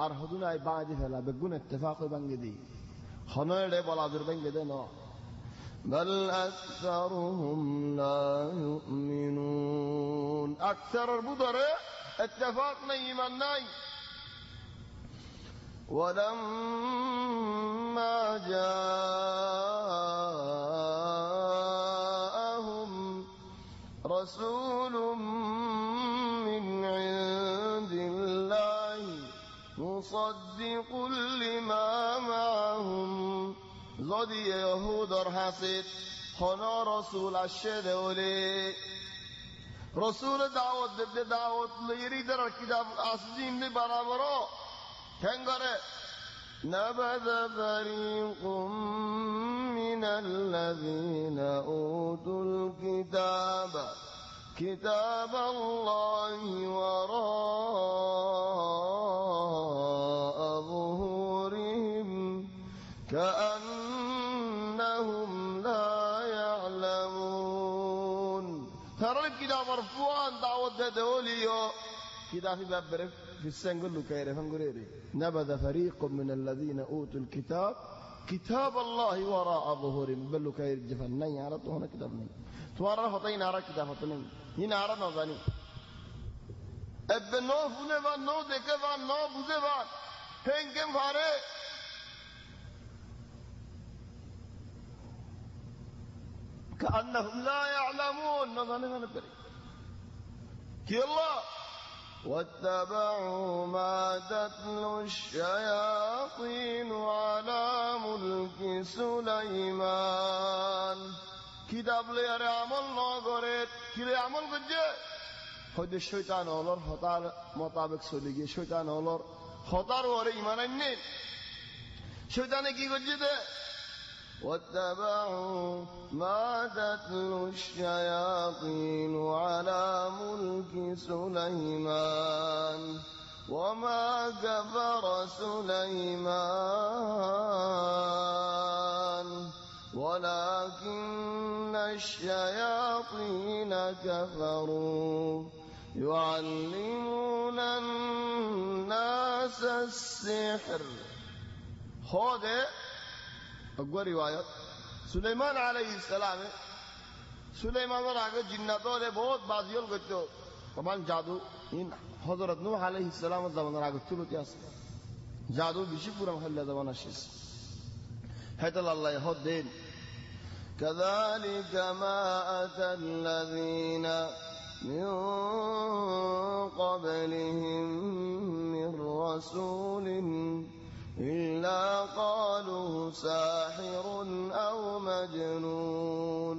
और हदुन आई बाजी फैला बेगुन इत्तेफाक बंगे दी हनड़े बलादुरी बंगे दे ना بل أكثرهم لا يؤمنون أكثر البدر اتفاقنا إيماننا ولما جاءهم رسول من عند الله مصدق لما معهم যদি ইহুদর হাসিদ হনো রাসূল আসে দেওলে রাসূল দাওয়াত দেতে দাওয়াত লইরিদার কিতাব আসজিন নে বরাবর কেঙ্গরে نبذ فريق من الذين أوتوا الكتاب كتاب الله وراء ظهورهم كأنهم لا يعلمون ترى الكتاب مرفوعا دعوة دوليو كتاب في باب في السنجل لكيري فنقريري نبذ فريق من الذين أوتوا الكتاب كتاب الله وراء ظهورهم بل لكيري جفن نين عرضت هنا كتاب نين تمارا فتين عرض كتاب فتنين هنا عرض نظاني ابن نو فونه وان نو دیکھے وان نو بوزے وان ہنگ کم فارے كأنهم لا يعلمون نظننا بري كي الله واتبعوا ما تتلو الشياطين على ملك سليمان كتاب لي عمل ناغرت كي عمل كجه خود الشيطان اولر خطر مطابق سوليگي شيطان اولر خطر ور ایمان نين شيطان کی گجده واتبعوا ما تتلو الشياطين على ملك سليمان وما كفر سليمان ولكن الشياطين كفروا يعلمون الناس السحر. خود اگو روایت سلیمان علیہ السلام سلیمان آگے জিন্নাতর বহুত বাজিয়ল করতো তখন জাদু ইন হযরত নূহ আলাইহিস সালাম জামানার আগে চলতে আছে জাদু বেশি পুরান হল্লা জামানা শেষ হেতাল আল্লাহ হদ্দিন كذلك ما أتى الذين من قبلهم من رسول إلا قالوا ساحر أو مجنون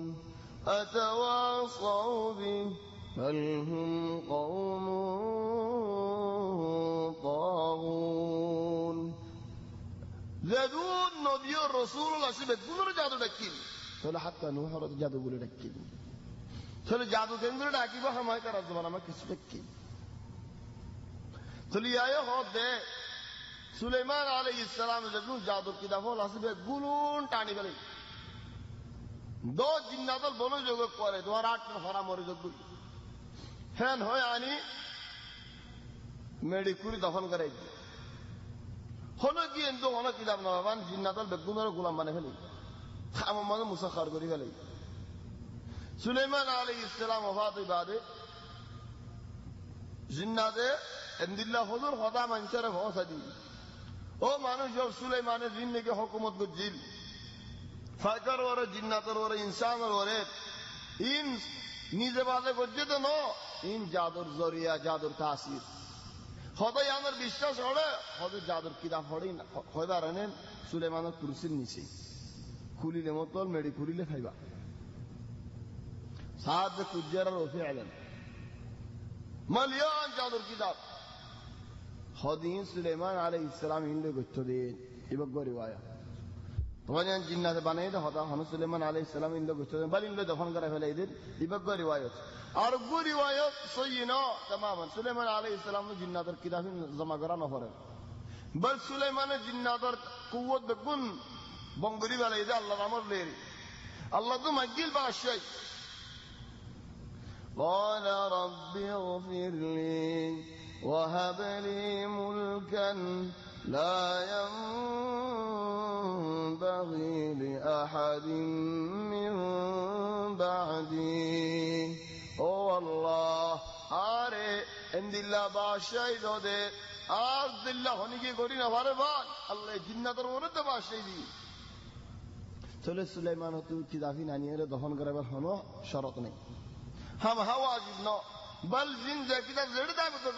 أتواصوا به بل هم قوم طاغون. زادون نبي الرسول الله سبت بقول جادو دكين تقول حتى نوح رد جادو بقول دكين تقول جادو تنقول داكي بها ما يكره الزمان ما كسب دكين تقول يا يهود ده سليمان عليه السلام زادون جادو كده فول سبت بقولون تاني بلي دو জিন্নাতল বনো যোগ করে তোমার 8 ফরা মরে যোগ হ্যাঁ হয় আনি মেডি কুড়ি দফন করে হলো কি এতো হলো কি দাম না বাবান জিন্নাতল বেগুনের গোলাম বানাই ফেলি আমার মনে মুসাখার করি ফেলি সুলাইমান আলাইহিস সালাম ওফাত বাদে জিন্নাতে ইন্দিল্লাহ হুজুর খোদা মানসারে ভরসা দি ও মানুষ সব সুলাইমানের জিন্দেগি হুকুমত গজিল ফাকার ওরে জিন্নাতের ওরে ইনসানের ওরে ইন নিজে বাদে গজে তো ন ইন জাদুর জরিয়া জাদুর তাসির খোদাই আমার বিশ্বাস হলে খোদা জাদুর কিতাব পড়ি না খোদা রানেন সুলাইমানের কুরসির নিচে খুলিলে মতল মেডি খুলিলে খাইবা সাদ কুজার রফি আলেন মালিয়ান জাদুর কিতাব খোদিন সুলাইমান আলাইহিস সালাম ইনলে গচ্ছ দেন ইবক রিওয়ায়া তোমার জিন্নাতে বানাই দে হতা হন সুলাইমান আলাইহিস সালাম ইনলে গচ্ছ দেন বল ইনলে দফন করে ফেলাই দেন ইবক রিওয়ায়াত আর গো রিওয়ায়াত সহিনা तमाम সুলাইমান আলাইহিস সালাম জিন্নাতের কিতাব জমা করা না করে বল সুলাইমানের জিন্নাতের কুওয়াত বেগুন বঙ্গরি ফেলাই দে আল্লাহ আমর লেরি আল্লাহ তো মাজিল বাদশাহ قال رب اغفر لي وهب لي ملكا لا ينبغي لأحد من بعدي او الله آره اند الله باشای داده آز الله ہونی کی گوری نہ بارے بات اللہ جنت ورد باشای دی চলে সুলাইমান তো কিদাফি নানিয়ে দফন করাবার হনো শরত নেই हम वाजिब न बल जिन किदा जड़दा में तो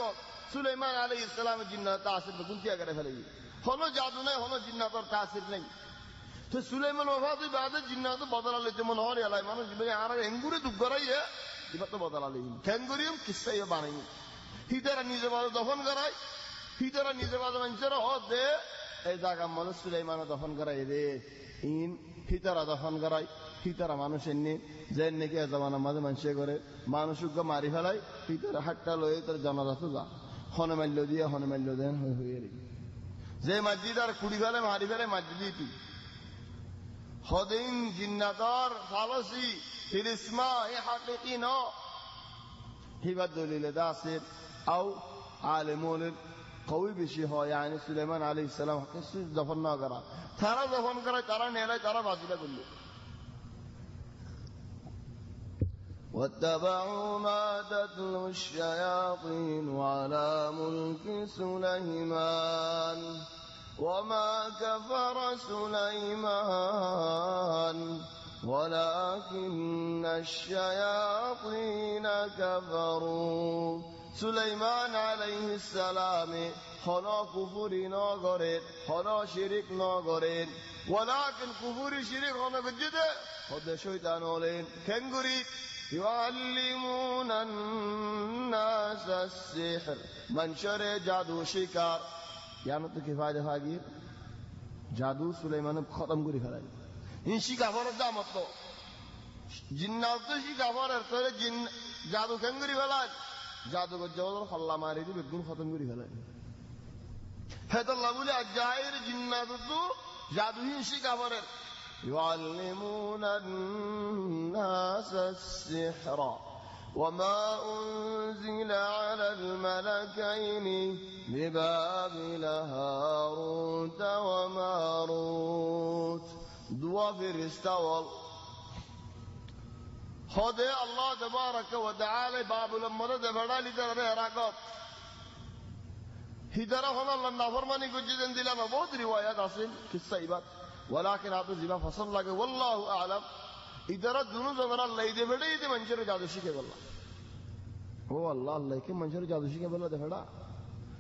सुलेमान अलैहिस सलाम जिन्नत तासिर में गुंतिया करे फैलेगी होनो जादू नहीं होनो जिन्नत और तासिर नहीं तो सुलेमान वफात के बाद जिन्नत बदला लेते मन और अलाई मानो जिबे आरा हेंगुरे दुख गराई है ये तो बदला लेगी हेंगुरियम किस्सा ये बानेगी हिदरा निजे बाद दफन कराई हिदरा निजे बाद मंजरा हो दे ए जागा मन सुलेमान दफन कराई दे इन हिदरा दफन कराई হিতারা মানুষ এনে যেন নাকি জামানা মাঝে মানুষে করে মানুষকে মারি ফেলাই হিতারা হাটটা লয়ে তার জানাজাতে যা হনমাল্য দিয়ে হনমাল্য দেন হয়ে রে যে মসজিদ আর কুড়ি ফেলে মারি ফেলে মসজিদই তুই হদিন জিন্নাতর ফালসি ফিরিসমা এ হাকিকি ন হিবাদ দলিলে দাসের আও আলেমুলের কওই বেশি হয় yani সুলাইমান আলাইহিস সালাম কিছু দফন না করা তারা দফন করে তারা নেলাই তারা বাজিলা করল واتبعوا ما تتلو الشياطين على ملك سليمان وما كفر سليمان ولكن الشياطين كفروا سليمان عليه السلام خلا كفر ناغرين خلا شرك ناغرين ولكن كفر شرك خلا بجده خد شيطان ولين كنغري يعلمون الناس السحر من شر جادو شکار یعنی تو کفایت هاگی جادو سلیمان ختم کری فلای این شکافر دامت تو جنات تو شکافر ارتر جن جادو کنگری فلای جادو کو جوال خلا ماری دی بگون ختم کری فلای হেদাল্লাহ বলে আজায়ের জিন্নাত তো জাদুহীন শিখাবরের ইউআল্লিমুনা الناس السحر وما أنزل على الملكين ببابل هاروت وماروت دوا فرستوال خده الله تبارك وتعالى بابل مرد بڑالی در راقب হিদারা হন আল্লাহ নাফরমানি গুজিদেন দিলাম বহুত রিওয়ায়াত আছেন কিসসা ইবাদ ওয়ালাকিন আতু জিবা ফসল লাগে ওয়াল্লাহু আ'লাম ইদারা দুনু জবর আল্লাহ ইদে বেড়ে ইদে মঞ্জুর জাদু শিখে বললা ও আল্লাহ আল্লাহ কে মঞ্জুর জাদু শিখে বললা দেফড়া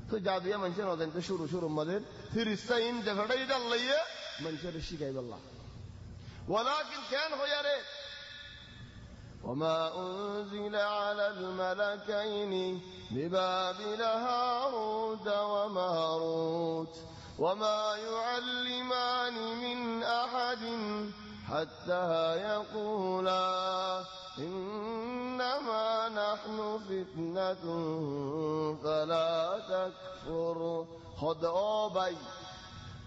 তো জাদুয়া মঞ্জুর নদেন তো শুরু মদের ফিরিস্তা ইন দেফড়া ইদে আল্লাহ ইয়ে মঞ্জুর শিখাই বললা ওয়ালাকিন কেন হয়া রে وما أنزل على الملكين ببابل هاروت وماروت وما يعلمان من أحد حتى يقولا إنما نحن فتنة فلا تكفر خد أوبي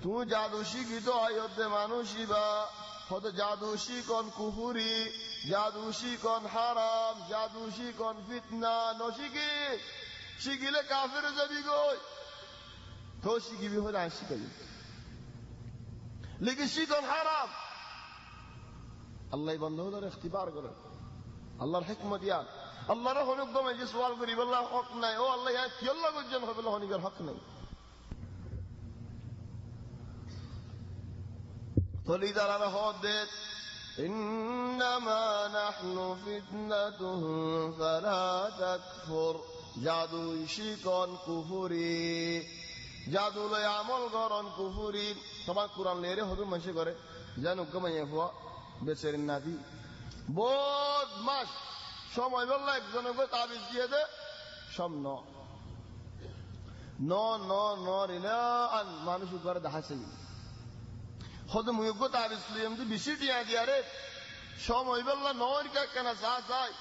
تو جادو شيكي تو آيوت مانوشي با خد جادو شيكون كفوري জাদু শিকন হারাম জাদু শিকন ফিতনা নশিকি শিকিলে কাফের যাবি গই তো শিকিবি হলে আর শিখাই লেকিন শিকন হারাম আল্লাহ বন্ধ হলে ইখতিবার করে আল্লাহর হিকমত ইয়া আল্লাহর হনুক দমে যে সওয়াল করি আল্লাহ হক নাই ও আল্লাহ ইয়া কি আল্লাহ গজন হবে হনিকের হক নাই তলি দাঁড়াবে হদ দে إنما نحن فتنة فلا تكفر জাদু শিকন কুফরি জাদু লয় আমল করন কুফরি তোমার কুরআন লেরে হদু মাসে করে জানো কমাইয়া ফুয়া বেচারিন নাতি বহুত মাস সময় বললা একজনকে তাবিজ দিয়ে দে সব ন রিলা আন মানুষ করে দেখাছে হদু মুয়গ্য তাবিজ লিয়াম দি বেশি টিয়া দিয়া রে সময় বললা নর কা কেন চাই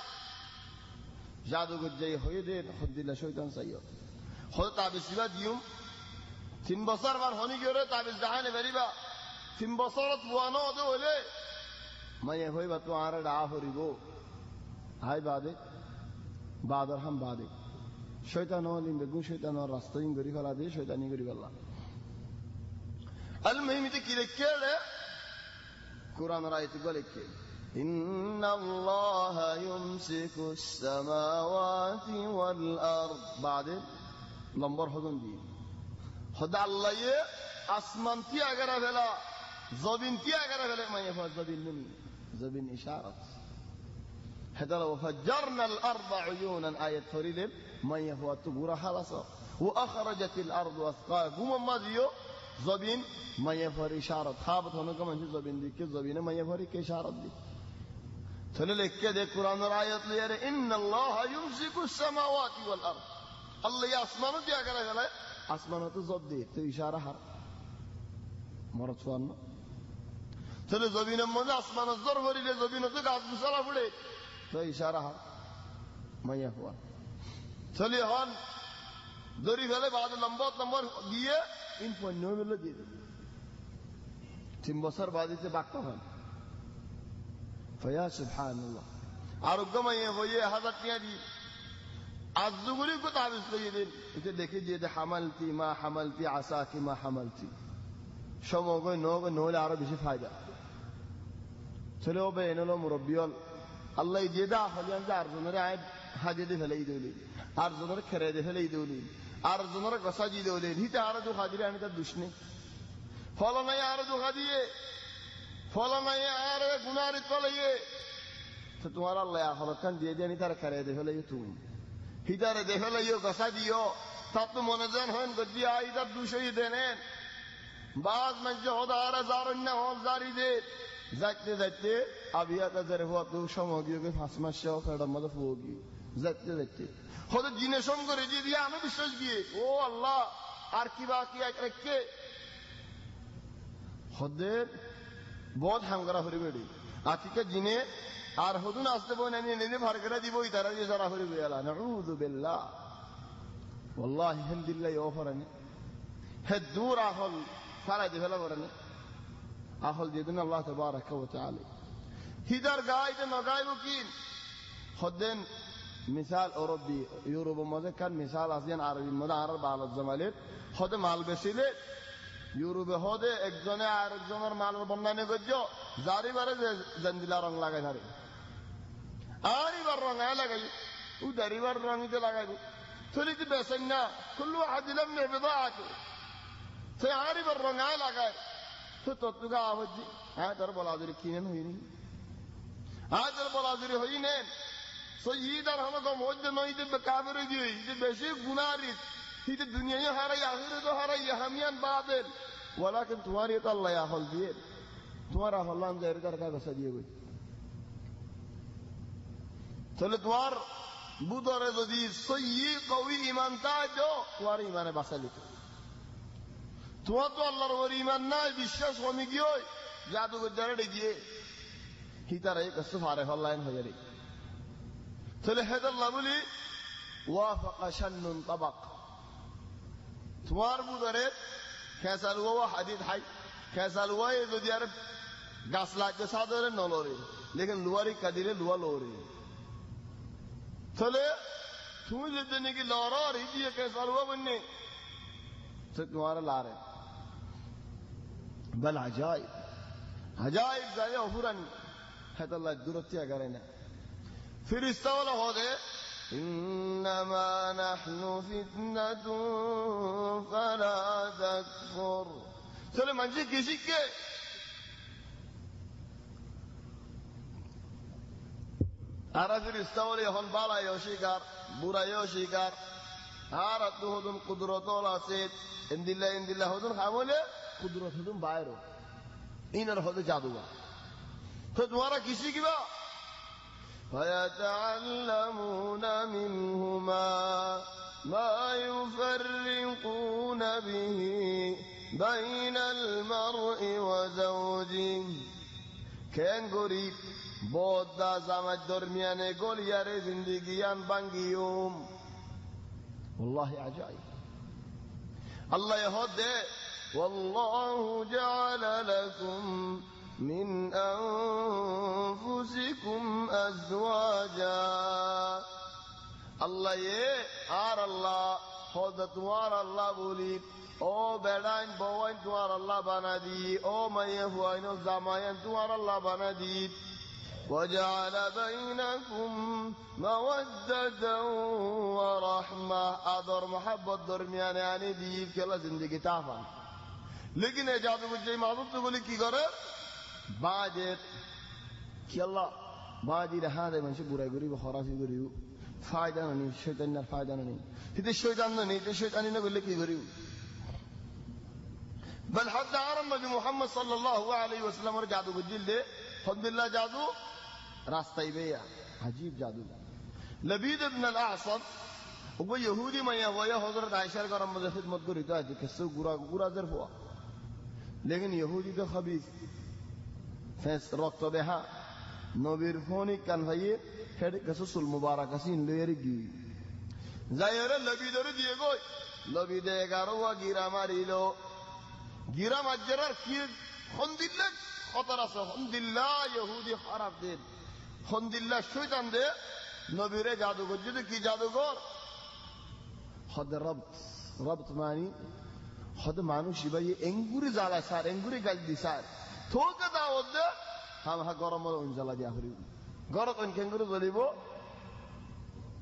জাদুঘর যাই হয়ে দে হদিল্লা শয়তান চাইও হদ তাবিজ দিবা দিউম 3 বছর বার হনি গরে তাবিজ দেখানে বেরিবা 3 বছরত বুয়ানো হদে হইলে মায়ে হইবা তো আর ডা হরিব হাই বাদর হাম বাদে শয়তান হলিম বেগু শয়তান রাস্তায় গরি ফেলা দে শয়তানি গরি ফেলা المهم تكيلكيله قرآن رايت قولك إن الله يمسك السماوات والأرض بعد لمبر حضن دي خدا الله يه আসমান তি আগারা ফেলা জবিন তি আগারা ফেলে মাইয়া ফা জবিন নুনি জবিন ইশারাত هذا وفجرنا الأرض عيونا آية فريد মাইয়া ফা তুগুরা হালাসা وأخرجت الأرض أثقالها هم ما ديو জবিন মাইয়া ফর ইশারাত খাবত হনো কমন জবিন দিকে জবিনে মাইয়া ফর কে ইশারাত দি চলে লেখকে দে কোরআনের আয়াত লিয়ারে ইন্নাল্লাহ ইউমসিকুস সামাওয়াতি ওয়াল আরদ আল্লাহ আসমান দিয়া করে গেলে আসমান তো জব দি তো ইশারা হার মরত ফান চলে জবিনের মধ্যে আসমান জোর ভরিলে জবিন তো গাছ গুছালা পড়ে তো ইশারা হার মাইয়া ফর চলে হন দড়ি ফেলে বাদ নম্বর দিয়ে ইন পণ্য মিলে দিয়ে দেবে 3 বছর বাদিতে বাক্কা হন ফয়া সুবহানাল্লাহ আরোগ্যময় হয়ে 1000 টাকা দি আজগুলি কো তাবিজ লইয়ে দিন এতে দেখে যে হামালতি মা হামালতি আসাকি মা হামালতি সমগয় নহলে আরো বেশি ফায়দা চলে হবে এনেলো মুরব্বিয়ল আল্লাহ যে দা হলিয়ান যে আরজনের আয় হাজে দি ফেলাই দিলি আরজনের খেরে দি ফেলাই দিলি আর জনের গসা দিয়ে দিলেন হিতে আরো দুঃখা দিলে আমি তার দুষ নেই ফল নাই আরো দুঃখা দিয়ে ফল নাই আর গুনারি তলাইয়ে তো তোমার আল্লাহ হলকান দিয়ে দিয়ে তার খেরে দেখে লাইও তুমি হিতারে দেখে লাইও গসা দিও তার তো মনে যান হন গদি আই তার দুষই দেনেন বাজ মঞ্জে হদার জারন্য হল জারি দে যাইতে আবিয়া তাদের হওয়া তো সমগিয়ে 5 মাস সহ ফেডার মধ্যে ফুগি যাইতে হতে জিনে সম করে দিয়ে দিয়ে আমি বিশ্বাস গিয়ে ও আল্লাহ আর কি বাকি রেখে হদের বহুত হাঙ্গারা হরি বেড়ি আতিকে জিনে আর হদুন আসতে বই নেনে ভার করে দিব তারা দিয়ে যারা হরি বেলা নাউযু বিল্লাহ ওয়াল্লাহি হামদুলিল্লাহ ওফরানি হে দূর আহল ফারাই দিবেলা করেন আহল যেদিন আল্লাহ তাবারাকা ওয়া তাআলা হিদার গাইতে নগাইবো কি হদেন মিসাল ওরবি ইউরোপ মধ্যে কান মিসাল আসেন আরবি মধ্যে আর বালত জামালের হদে মাল বেশিলে ইউরোপে হদে একজনে আরেকজনের মালের বন্যানে গজ্য জারি বারে জন্দিলা রং লাগাই ধরে আর এবার রং লাগাই ও দারিবার রঙিতে লাগাইব চলিতে বেসেন না কুল্লু আদিলাম নেবেদা আছে সে আর এবার রং লাগায় তো তত্ত্বগা আহজি হ্যাঁ তার বলাজুরি কিনেন হইনি আজ তার বলাজুরি হই নেন সো ঈদার আমাকে মধ্যে নইতে কাবেরে গিয়ে যে বেশি গুনারিত হিতে দুনিয়ায় হারাই আখিরাতে হারাই হামিয়ান বাদেন ওয়ালাকিন তোমার এটা আল্লাহ আহল দিয়ে তোমার আহলাম যে এর কারকা বসা দিয়ে গই তাহলে তোমার বুদরে যদি সহি কওয়ি ঈমানটা দাও তোমার ঈমানে বাঁচালি তোমার তো আল্লাহর উপর ঈমান নাই বিশ্বাস কমে গিয়ে জাদুগরে গিয়ে হিতারে কষ্ট ফারে হল্লাইন হয়ে রে তাহলে হেদাল্লাহ বলি ওয়াফাকা শান্নুন তাবাক তোমার বুদরে খেসাল ওয়া হাদিদ হাই খেসাল ওয়া যদি আর গাছ লাগতে সাদরে নলরে লেকিন লুয়ারি কাদিরে লুয়া লরে তাহলে তুমি যদি নাকি লড়ার দিয়ে খেসাল ওয়া বন্নে তো তোমার লারে বল আজাইব আজাইব যায় অফুরানি হেদাল্লাহ দূরত্ব করে না ফিরিস্তা ওয়ালা হদে إنما نحن فتنة فلا تكفر চলে মানুষ কি শিখে আর ফিরিস্তা ওয়ালা এখন বালাই অস্বীকার বুড়াই অস্বীকার আর আত্মহদুন কুদরত আছে ইন্দিল্লাহ হদুন খাবলে কুদরত হদুন বাইরে ইনার হদে জাদুগা তো তোমারা কি শিখবা فيتعلمون منهما ما يفرقون به بين المرء وزوجه كان غريب بودا زمج درمیان گلیار زندگیان بانگیوم والله عجائب الله يهد والله جعل لكم من أنفسكم أزواجا الله আর আল্লাহ হদ তোমার আল্লাহ বলি ও বেড়াইন বওয়াইন তোমার আল্লাহ বানা দি ও মাইয়ে হুয়াইন জামাইন তোমার আল্লাহ বানা দি وجعل بينكم مودة ورحمة أدر محبة درمیان یعنی دیو کلا زندگی تافن لیکن اجازه بجے معذوب تو بولی کی کرے বাজের কি আল্লাহ বাজির হাতে মানুষ বুড়াই করি খরাফি করিও ফায়দা নেই শয়তানের ফায়দা নেই কিন্তু শয়তান নেই তো শয়তানি না করলে কি করিও বল হদ আরম নবী মুহাম্মদ সাল্লাল্লাহু আলাইহি ওয়াসাল্লামের জাদু বুঝিল দে আলহামদুলিল্লাহ জাদু রাস্তায় বেয়া আজীব জাদু লবিদ ইবনে আল-আসদ ও ইহুদি মাইয়া ওয়া হযরত আয়েশার গরম মধ্যে খিদমত করিতো আছে কিছু গুরাজের ফোয়া लेकिन यहूदी तो खबीस ফেস রক্ত দেহা নবীর ফোনি কান ভাইয়ে হেড কাসুল মুবারক আসিন লয়ের গি যায়রে নবী ধরে দিয়ে গই নবী দে 11 ওয়া গিরা মারিলো গিরা মাজ্জার কি হন্দিল্লাহ খতর আছে হন্দিল্লাহ ইহুদি খারাপ দিন হন্দিল্লাহ শয়তান দে নবীরে জাদু করতে কি জাদুঘর হদ রব মানে হদ মানুষ ভাই এঙ্গুরি জ্বালা স্যার এঙ্গুরি গাল দি স্যার থোকে দাওয়াত দে হাম হা গরম জ্বালা দিয়া হরি গরম কেঙ্গুরি বলিব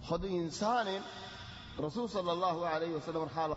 হদ ইনসান রাসূল সাল্লাল্লাহু আলাইহি ওয়াসাল্লামের হাল